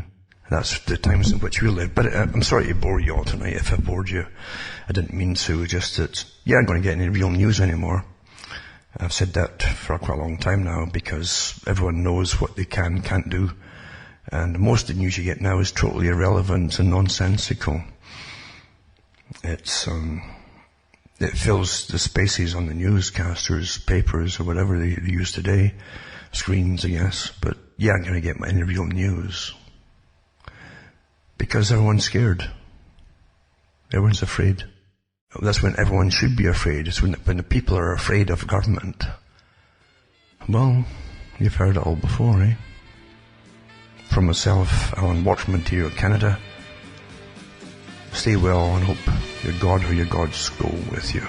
That's the times in which we live. But I'm sorry to bore you all tonight if I bored you. I didn't mean to. Just that you aren't going to get any real news anymore. I've said that for quite a long time now because everyone knows what they can't do. And most of the news you get now is totally irrelevant and nonsensical. It fills the spaces on the newscasters, papers, or whatever they use today. Screens, I guess, but you aren't going to get any real news. Because everyone's scared. Everyone's afraid. That's when everyone should be afraid. It's when the people are afraid of government. Well, you've heard it all before, eh? From myself, Alan Watch from Ontario, Canada. Stay well and hope your God or your gods go with you.